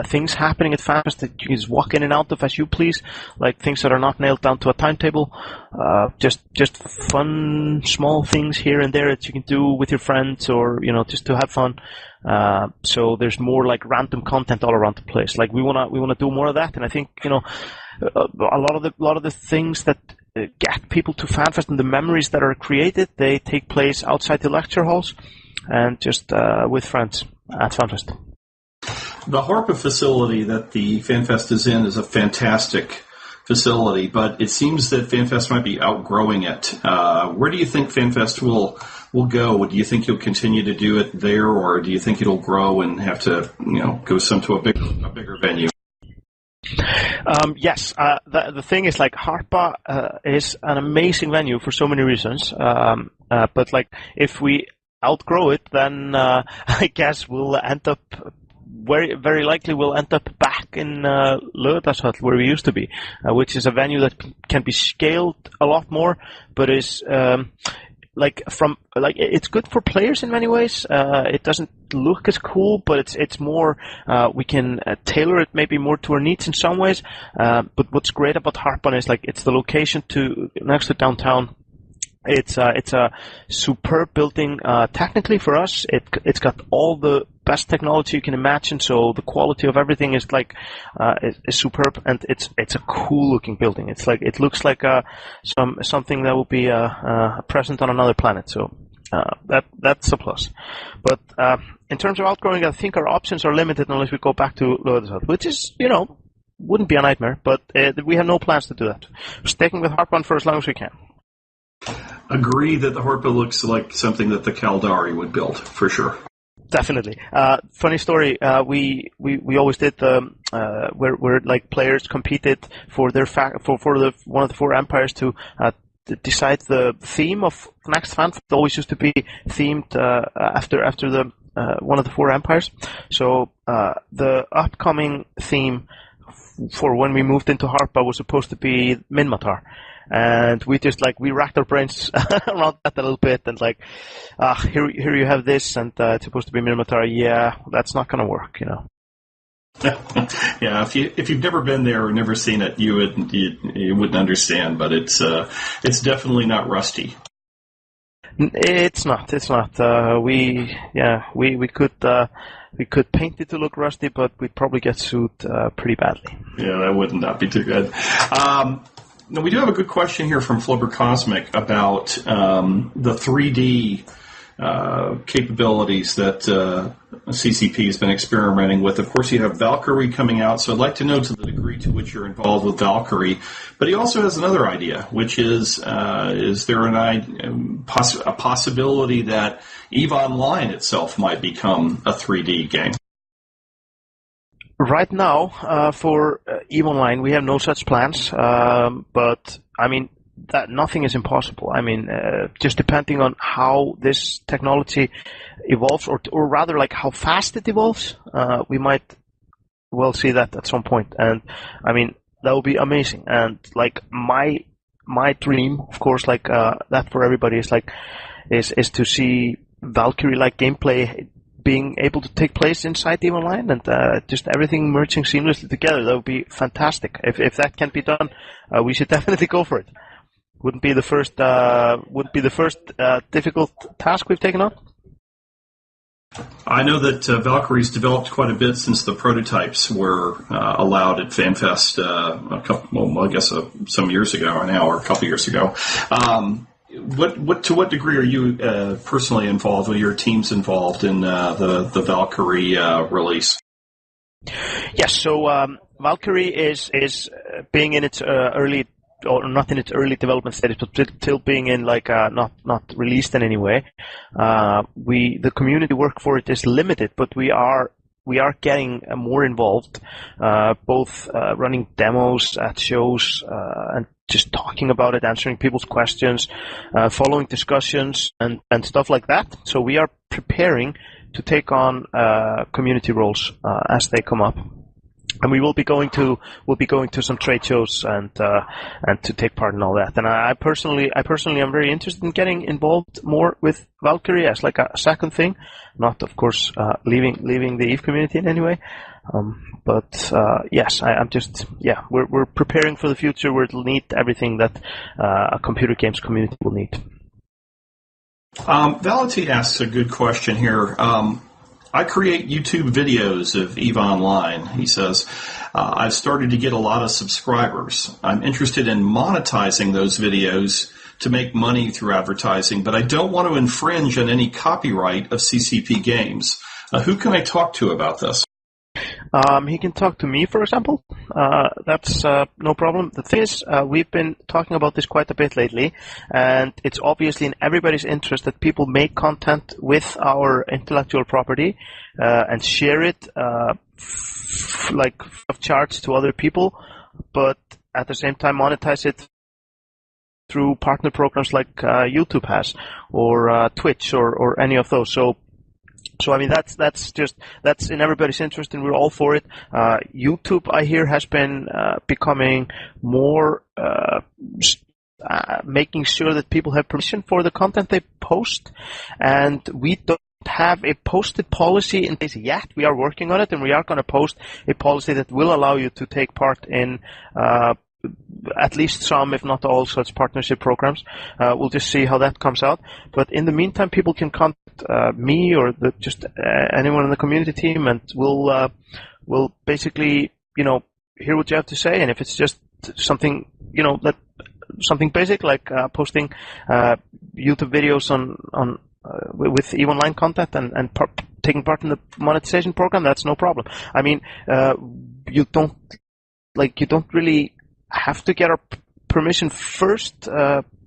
things happening at FanFest that you can just walk in and out of as you please, things that are not nailed down to a timetable, just fun small things here and there that you can do with your friends or just to have fun. So there's more random content all around the place. We wanna do more of that, and I think a lot of the things that get people to FanFest and the memories that are created, they take place outside the lecture halls and just with friends at FanFest. The Harpa facility that the FanFest is in is a fantastic facility, but it seems that FanFest might be outgrowing it. Where do you think FanFest will go? Do you think you'll continue to do it there, or do you think it'll grow and have to go to a bigger venue? Yes. The thing is, Harpa is an amazing venue for so many reasons. But if we outgrow it, then I guess we'll end up very, very likely we'll end up back in Laugardalshöll where we used to be, which is a venue that can be scaled a lot more, but is it's good for players in many ways. It doesn't look as cool, but it's more we can tailor it maybe more to our needs in some ways. But what's great about Harpa is it's the location next to downtown. It's a superb building. Technically for us, it's got all the best technology you can imagine. So the quality of everything is is superb, and it's a cool looking building. It looks like something that will be present on another planet. So that's a plus. But in terms of outgrowing, I think our options are limited unless we go back to Laugardalshöll, which is wouldn't be a nightmare. But we have no plans to do that. We're sticking with Harpa for as long as we can. Agree that the Harpa looks like something that the Caldari would build, for sure. Definitely. Funny story. We always did where players competed for their one of the 4 empires to decide the theme of next FanFest. It always used to be themed after the one of the 4 empires. So the upcoming theme for when we moved into Harpa was supposed to be Minmatar. And we just we racked our brains around that a little bit, and here you have this, and it's supposed to be Minmatar. Yeah, that's not going to work, Yeah, if you've never been there or never seen it, you wouldn't understand. But it's definitely not rusty. It's not. We could paint it to look rusty, but we'd probably get sued pretty badly. Yeah, that would not be too good. Now, we do have a good question here from Flubber Cosmic about the 3D capabilities that CCP has been experimenting with. Of course, you have Valkyrie coming out, so I'd like to know to the degree degree to which you're involved with Valkyrie, but he also has another idea, which is there a possibility that EVE Online itself might become a 3D game? Right now, for EVE Online, we have no such plans, but I mean, that nothing is impossible. I mean, just depending on how this technology evolves, or rather, like how fast it evolves, we might well see that at some point. And I mean, that would be amazing. And like my dream, of course, like that for everybody is to see Valkyrie-like gameplay being able to take place inside EVE Online, and just everything merging seamlessly together. That would be fantastic. If that can be done, we should definitely go for it. Wouldn't be the first difficult task we've taken on. I know that Valkyrie's developed quite a bit since the prototypes were allowed at FanFest some years ago now, or a couple years ago. To what degree are you personally involved? Are your teams involved in the Valkyrie release? Yes. So Valkyrie is being in its early, or not in its early development status, but still being in not released in any way. The community work for it is limited, but we are getting more involved, both running demos at shows and just talking about it, answering people's questions, following discussions and stuff like that. So we are preparing to take on community roles as they come up. And we'll be going to some trade shows and to take part in all that. And I personally am very interested in getting involved more with Valkyrie as like a second thing, not of course leaving the EVE community in any way. But yes, we're preparing for the future where it'll need everything that a computer games community will need. Vality asks a good question here. I create YouTube videos of EVE Online. He says, I've started to get a lot of subscribers. I'm interested in monetizing those videos to make money through advertising, but I don't want to infringe on any copyright of CCP games. Who can I talk to about this? He can talk to me, for example. That's no problem. The thing is, we've been talking about this quite a bit lately, and it's obviously in everybody's interest that people make content with our intellectual property and share it like of charge to other people, but at the same time monetize it through partner programs like YouTube has, or Twitch, or any of those. So I mean that's in everybody's interest, and we're all for it. YouTube, I hear, has been becoming more making sure that people have permission for the content they post, and we don't have a posted policy in place yet. We are working on it, and we are going to post a policy that will allow you to take part in at least some, if not all, such partnership programs. We'll just see how that comes out. But in the meantime, people can contact me or just anyone in the community team, and we'll basically, hear what you have to say. And if it's just something, something basic like posting YouTube videos on with EVE Online content and taking part in the monetization program, that's no problem. I mean, you don't really have to get our permission first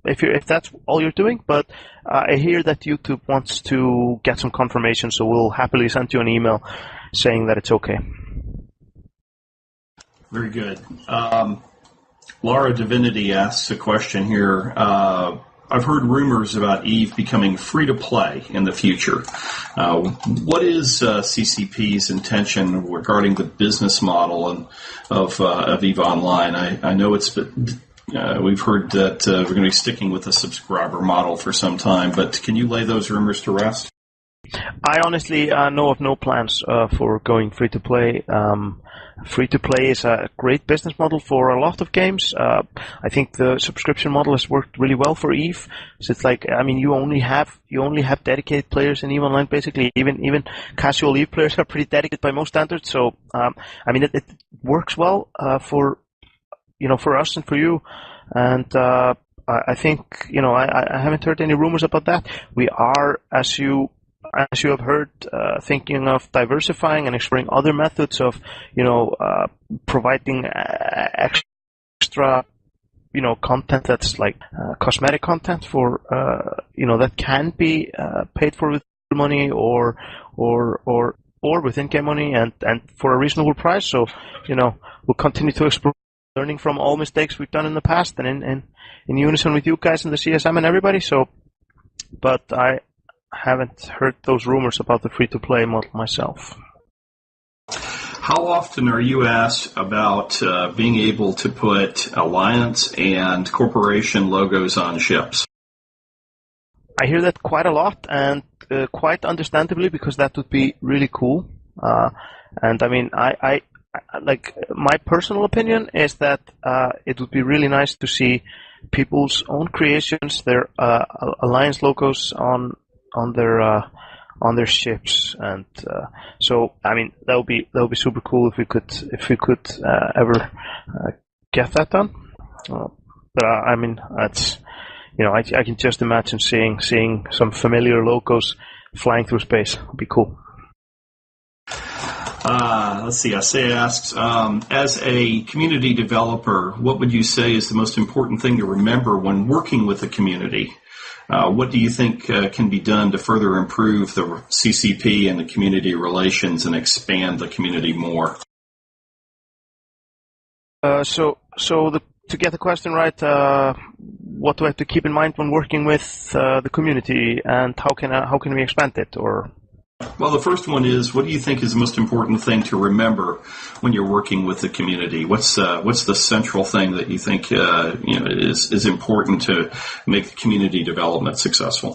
if that's all you're doing, but I hear that YouTube wants to get some confirmation, so we'll happily send you an email saying that it's okay. Very good. Laura Divinity asks a question here. I've heard rumors about EVE becoming free-to-play in the future. What is CCP's intention regarding the business model of EVE Online? I know we've heard that we're going to be sticking with the subscriber model for some time, but can you lay those rumors to rest? I honestly know of no plans for going free-to-play. Free-to-play is a great business model for a lot of games. I think the subscription model has worked really well for EVE. So it's like, I mean, you only have dedicated players in EVE Online, basically. Even casual EVE players are pretty dedicated by most standards. So, I mean, it works well for us and for you. And I think, I haven't heard any rumors about that. We are, as you as you have heard, thinking of diversifying and exploring other methods of, providing extra, content that's like cosmetic content for, that can be paid for with money or with in-game money and for a reasonable price. So, we'll continue to explore, learning from all mistakes we've done in the past and in unison with you guys and the CSM and everybody. So, but I haven't heard those rumors about the free-to-play model myself. How often are you asked about being able to put alliance and corporation logos on ships? I hear that quite a lot, and quite understandably, because that would be really cool. And I mean, I like, my personal opinion is that it would be really nice to see people's own creations, their alliance logos on their ships, and so I mean that would be super cool if we could ever get that done. But I mean, that's, I can just imagine seeing some familiar logos flying through space. It'd be cool. Let's see. Essay asks, as a community developer, what would you say is the most important thing to remember when working with the community? What do you think can be done to further improve the CCP and the community relations and expand the community more? To get the question right, what do I have to keep in mind when working with the community, and how can we expand it? Or, well, the first one is, what do you think is the most important thing to remember when you're working with the community? What's the central thing that you think is important to make the community development successful?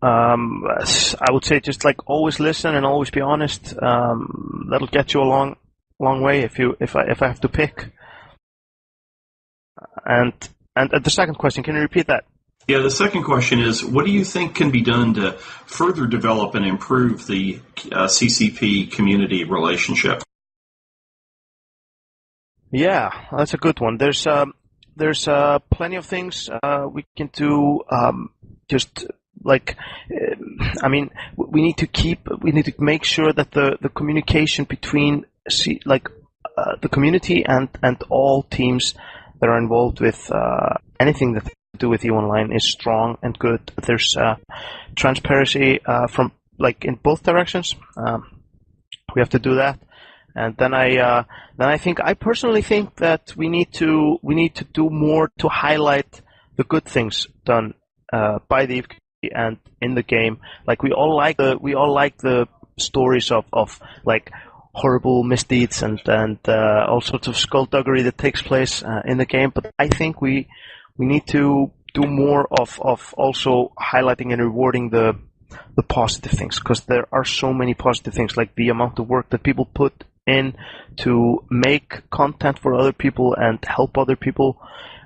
I would say just like always listen and always be honest. That'll get you a long way if I have to pick. And the second question, can you repeat that? Yeah, the second question is, what do you think can be done to further develop and improve the CCP community relationship? Yeah, that's a good one. There's plenty of things we can do. Just like, I mean, we need to make sure that the communication between the community and all teams that are involved with anything that do with E-UNI Online is strong and good. There's transparency from like in both directions. We have to do that, and then I personally think that we need to do more to highlight the good things done by the EVP and in the game. Like we all like the stories of like horrible misdeeds and all sorts of skullduggery that takes place in the game, but I think we need to do more of also highlighting and rewarding the positive things, because there are so many positive things, like the amount of work that people put in to make content for other people and help other people,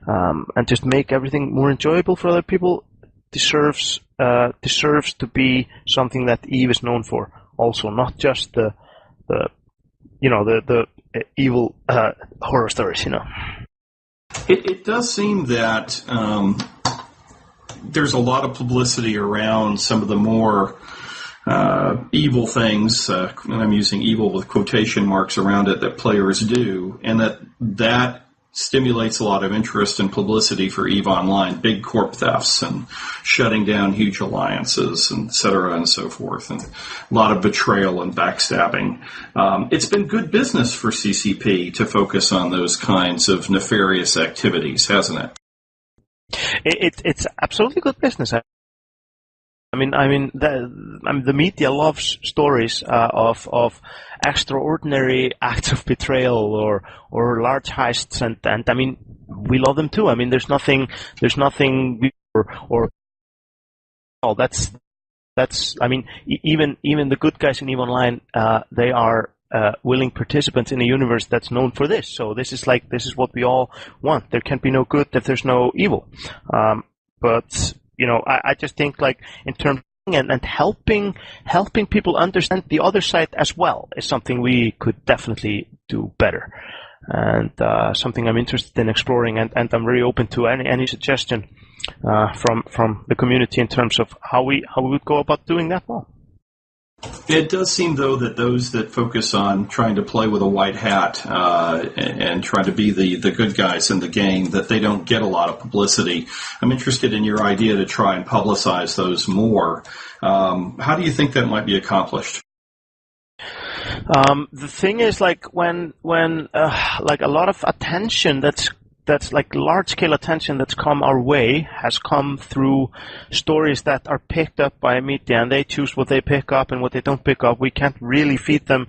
and just make everything more enjoyable for other people, deserves to be something that EVE is known for. Also, not just the evil horror stories. It does seem that there's a lot of publicity around some of the more evil things, and I'm using evil with quotation marks around it, that players do, and that stimulates a lot of interest and publicity for EVE Online, big corp thefts and shutting down huge alliances, and et cetera, and so forth, and a lot of betrayal and backstabbing. It's been good business for CCP to focus on those kinds of nefarious activities, hasn't it? It's absolutely good business. I mean, the media loves stories of extraordinary acts of betrayal or large heists, and I mean, we love them too. I mean, there's nothing or that's I mean, even the good guys in EVE Online, they are willing participants in a universe that's known for this. So this is what we all want. There can be no good if there's no evil. But I just think, like, in terms and helping people understand the other side as well is something we could definitely do better. and something I'm interested in exploring, and I'm very open to any suggestion from the community in terms of how we would go about doing that well. It does seem, though, that those that focus on trying to play with a white hat and try to be the good guys in the game, that they don't get a lot of publicity. I'm interested in your idea to try and publicize those more. How do you think that might be accomplished? The thing is, like when like a lot of attention that's like large-scale attention that's come our way has come through stories that are picked up by media, and they choose what they pick up and what they don't pick up. We can't really feed them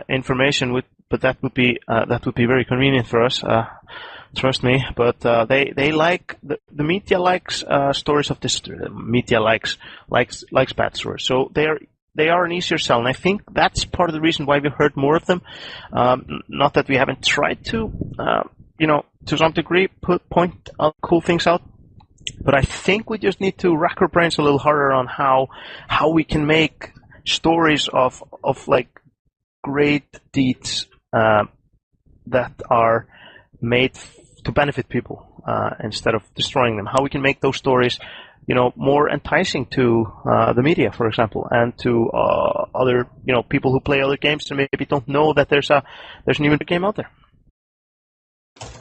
information, but that would be very convenient for us. Trust me. But they like the media likes stories of this. Media likes bad stories, so they are an easier sell, and I think that's part of the reason why we've heard more of them. Not that we haven't tried to. To some degree, point cool things out. But I think we just need to rack our brains a little harder on how we can make stories of like great deeds that are made to benefit people instead of destroying them. How we can make those stories, more enticing to the media, for example, and to other, people who play other games and maybe don't know that there's an even game out there.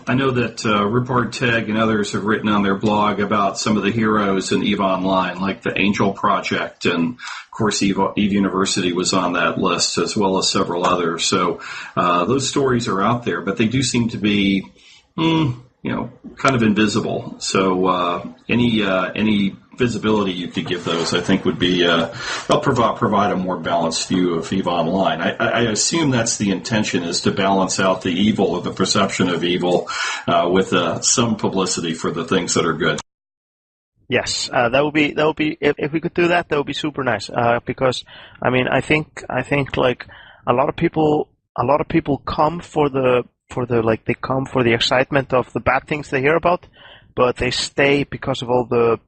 I know that Ripard Teg and others have written on their blog about some of the heroes in EVE Online, like the Angel Project, and of course EVE University was on that list, as well as several others. So those stories are out there, but they do seem to be, kind of invisible. So any visibility you could give those, I think, would be help provide a more balanced view of EVE Online. I assume that's the intention, is to balance out the evil or the perception of evil with some publicity for the things that are good. Yes, that would be if we could do that, that would be super nice. Because I think like a lot of people come for the excitement of the bad things they hear about, but they stay because of all the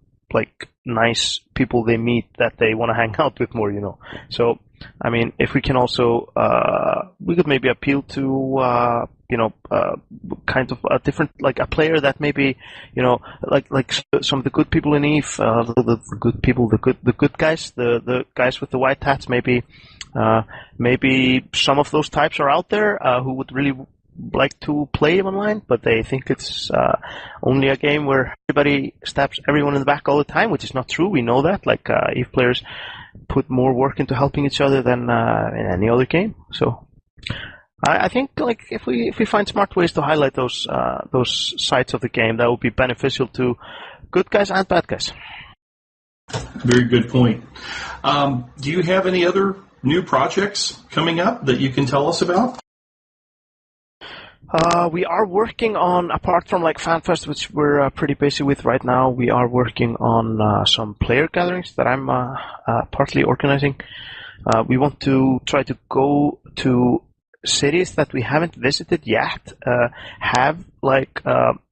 nice people they meet that they want to hang out with more, So, if we can also, we could maybe appeal to, kind of a different, like a player that maybe, like some of the good people in EVE, the good people, the good guys, the guys with the white hats, maybe some of those types are out there, who would really like to play online, but they think it's only a game where everybody stabs everyone in the back all the time, which is not true. We know that. EVE players put more work into helping each other than in any other game. So I think if we find smart ways to highlight those sides of the game, that would be beneficial to good guys and bad guys. Very good point. Do you have any other new projects coming up that you can tell us about? We are working on, apart from FanFest, which we're pretty busy with right now, we are working on some player gatherings that I'm partly organizing. We want to try to go to cities that we haven't visited yet, have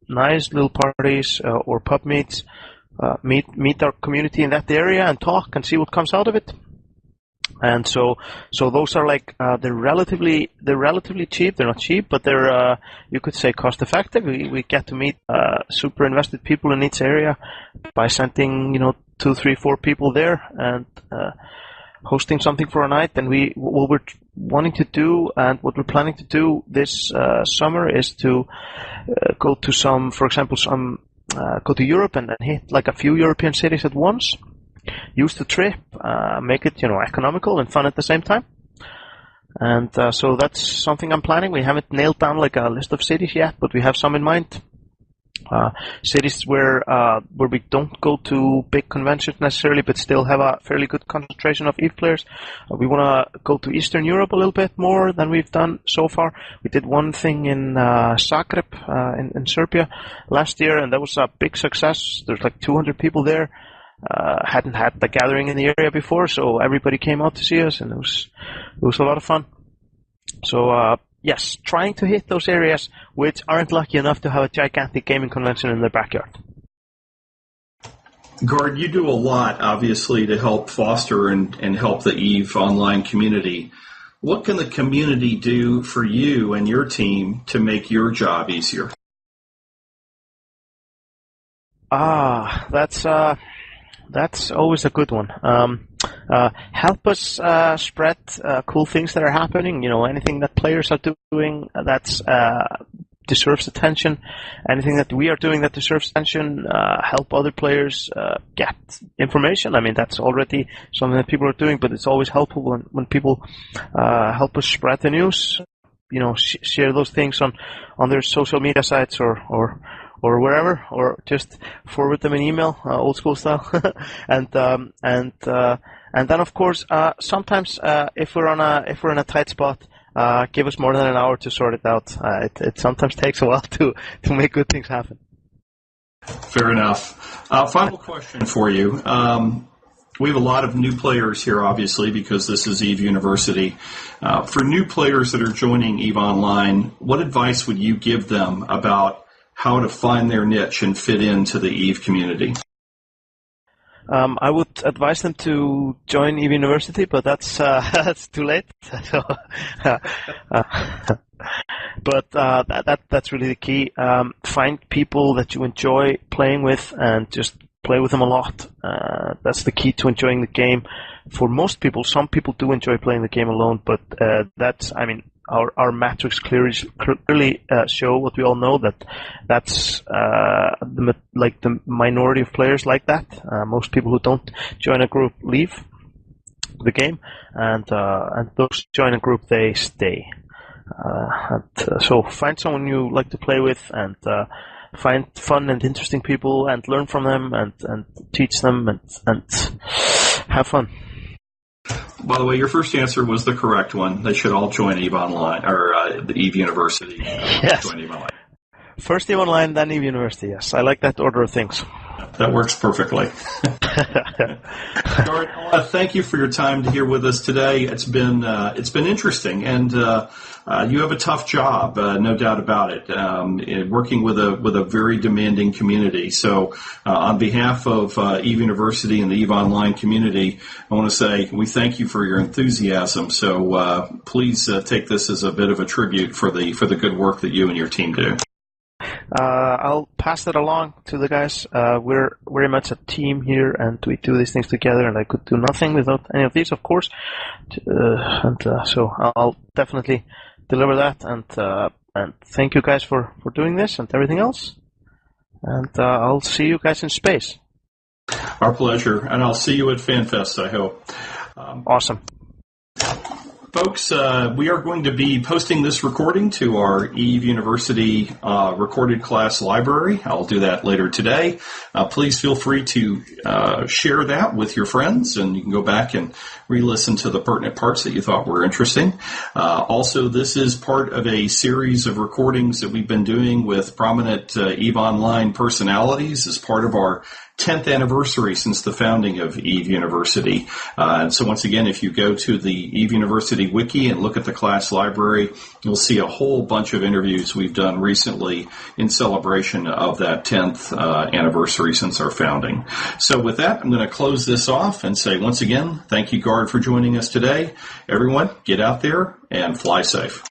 nice little parties or pub meets, meet our community in that area and talk and see what comes out of it. And so those are they're relatively cheap. They're not cheap, but they're you could say cost effective. We get to meet super invested people in each area by sending 2, 3, 4 people there and hosting something for a night. And what we're wanting to do and what we're planning to do this summer is to go to for example, go to Europe and hit a few European cities at once. Use the trip, make it economical and fun at the same time, and so that's something I'm planning. We haven't nailed down a list of cities yet, but we have some in mind. Cities where we don't go to big conventions necessarily, but still have a fairly good concentration of EVE players. We want to go to Eastern Europe a little bit more than we've done so far. We did one thing in Zagreb in Serbia last year, and that was a big success. There's 200 people there. Hadn't had the gathering in the area before, so everybody came out to see us, and it was a lot of fun. So yes, trying to hit those areas which aren't lucky enough to have a gigantic gaming convention in their backyard. Guard, you do a lot, obviously, to help foster and help the EVE Online community. What can the community do for you and your team to make your job easier? That's always a good one. Help us spread cool things that are happening. Anything that players are doing that's deserves attention. Anything that we are doing that deserves attention. Help other players get information. I mean, that's already something that people are doing, but it's always helpful when people help us spread the news. Share those things on their social media sites or wherever, or just forward them an email, old school style. and then of course, sometimes if we're in a tight spot, give us more than an hour to sort it out. It sometimes takes a while to make good things happen. Fair enough. Final question for you. We have a lot of new players here, obviously, because this is EVE University. For new players that are joining EVE Online, what advice would you give them about how to find their niche and fit into the EVE community? I would advise them to join EVE University, but that's too late. But that's really the key. Find people that you enjoy playing with and just play with them a lot. That's the key to enjoying the game. For most people, some people do enjoy playing the game alone, but our metrics clearly show what we all know, that's the minority of players like that. Most people who don't join a group leave the game, and those who join a group, they stay. So find someone you like to play with, and find fun and interesting people, and learn from them, and teach them, and have fun. By the way, your first answer was the correct one. They should all join EVE Online, or the EVE University. Yes. Join EVE Online. First EVE Online, then EVE University, yes. I like that order of things. That works perfectly. Guard, I want to thank you for your time here with us today. It's been interesting, and you have a tough job, no doubt about it, working with a very demanding community. So, on behalf of EVE University and the EVE Online community, I want to say we thank you for your enthusiasm. So, please take this as a bit of a tribute for the good work that you and your team do. I'll pass that along to the guys. We're very much a team here, and we do these things together, and I could do nothing without any of these, of course. So I'll definitely deliver that, and thank you guys for doing this and everything else. And I'll see you guys in space. Our pleasure, and I'll see you at FanFest, I hope. Awesome. Folks, we are going to be posting this recording to our EVE University recorded class library. I'll do that later today. Please feel free to share that with your friends, and you can go back and re-listen to the pertinent parts that you thought were interesting. Also, this is part of a series of recordings that we've been doing with prominent EVE Online personalities as part of our 10th anniversary since the founding of EVE University. And so once again, if you go to the EVE University wiki and look at the class library, you'll see a whole bunch of interviews we've done recently in celebration of that 10th anniversary since our founding. So with that, I'm going to close this off and say once again, thank you, Guard, for joining us today. Everyone, get out there and fly safe.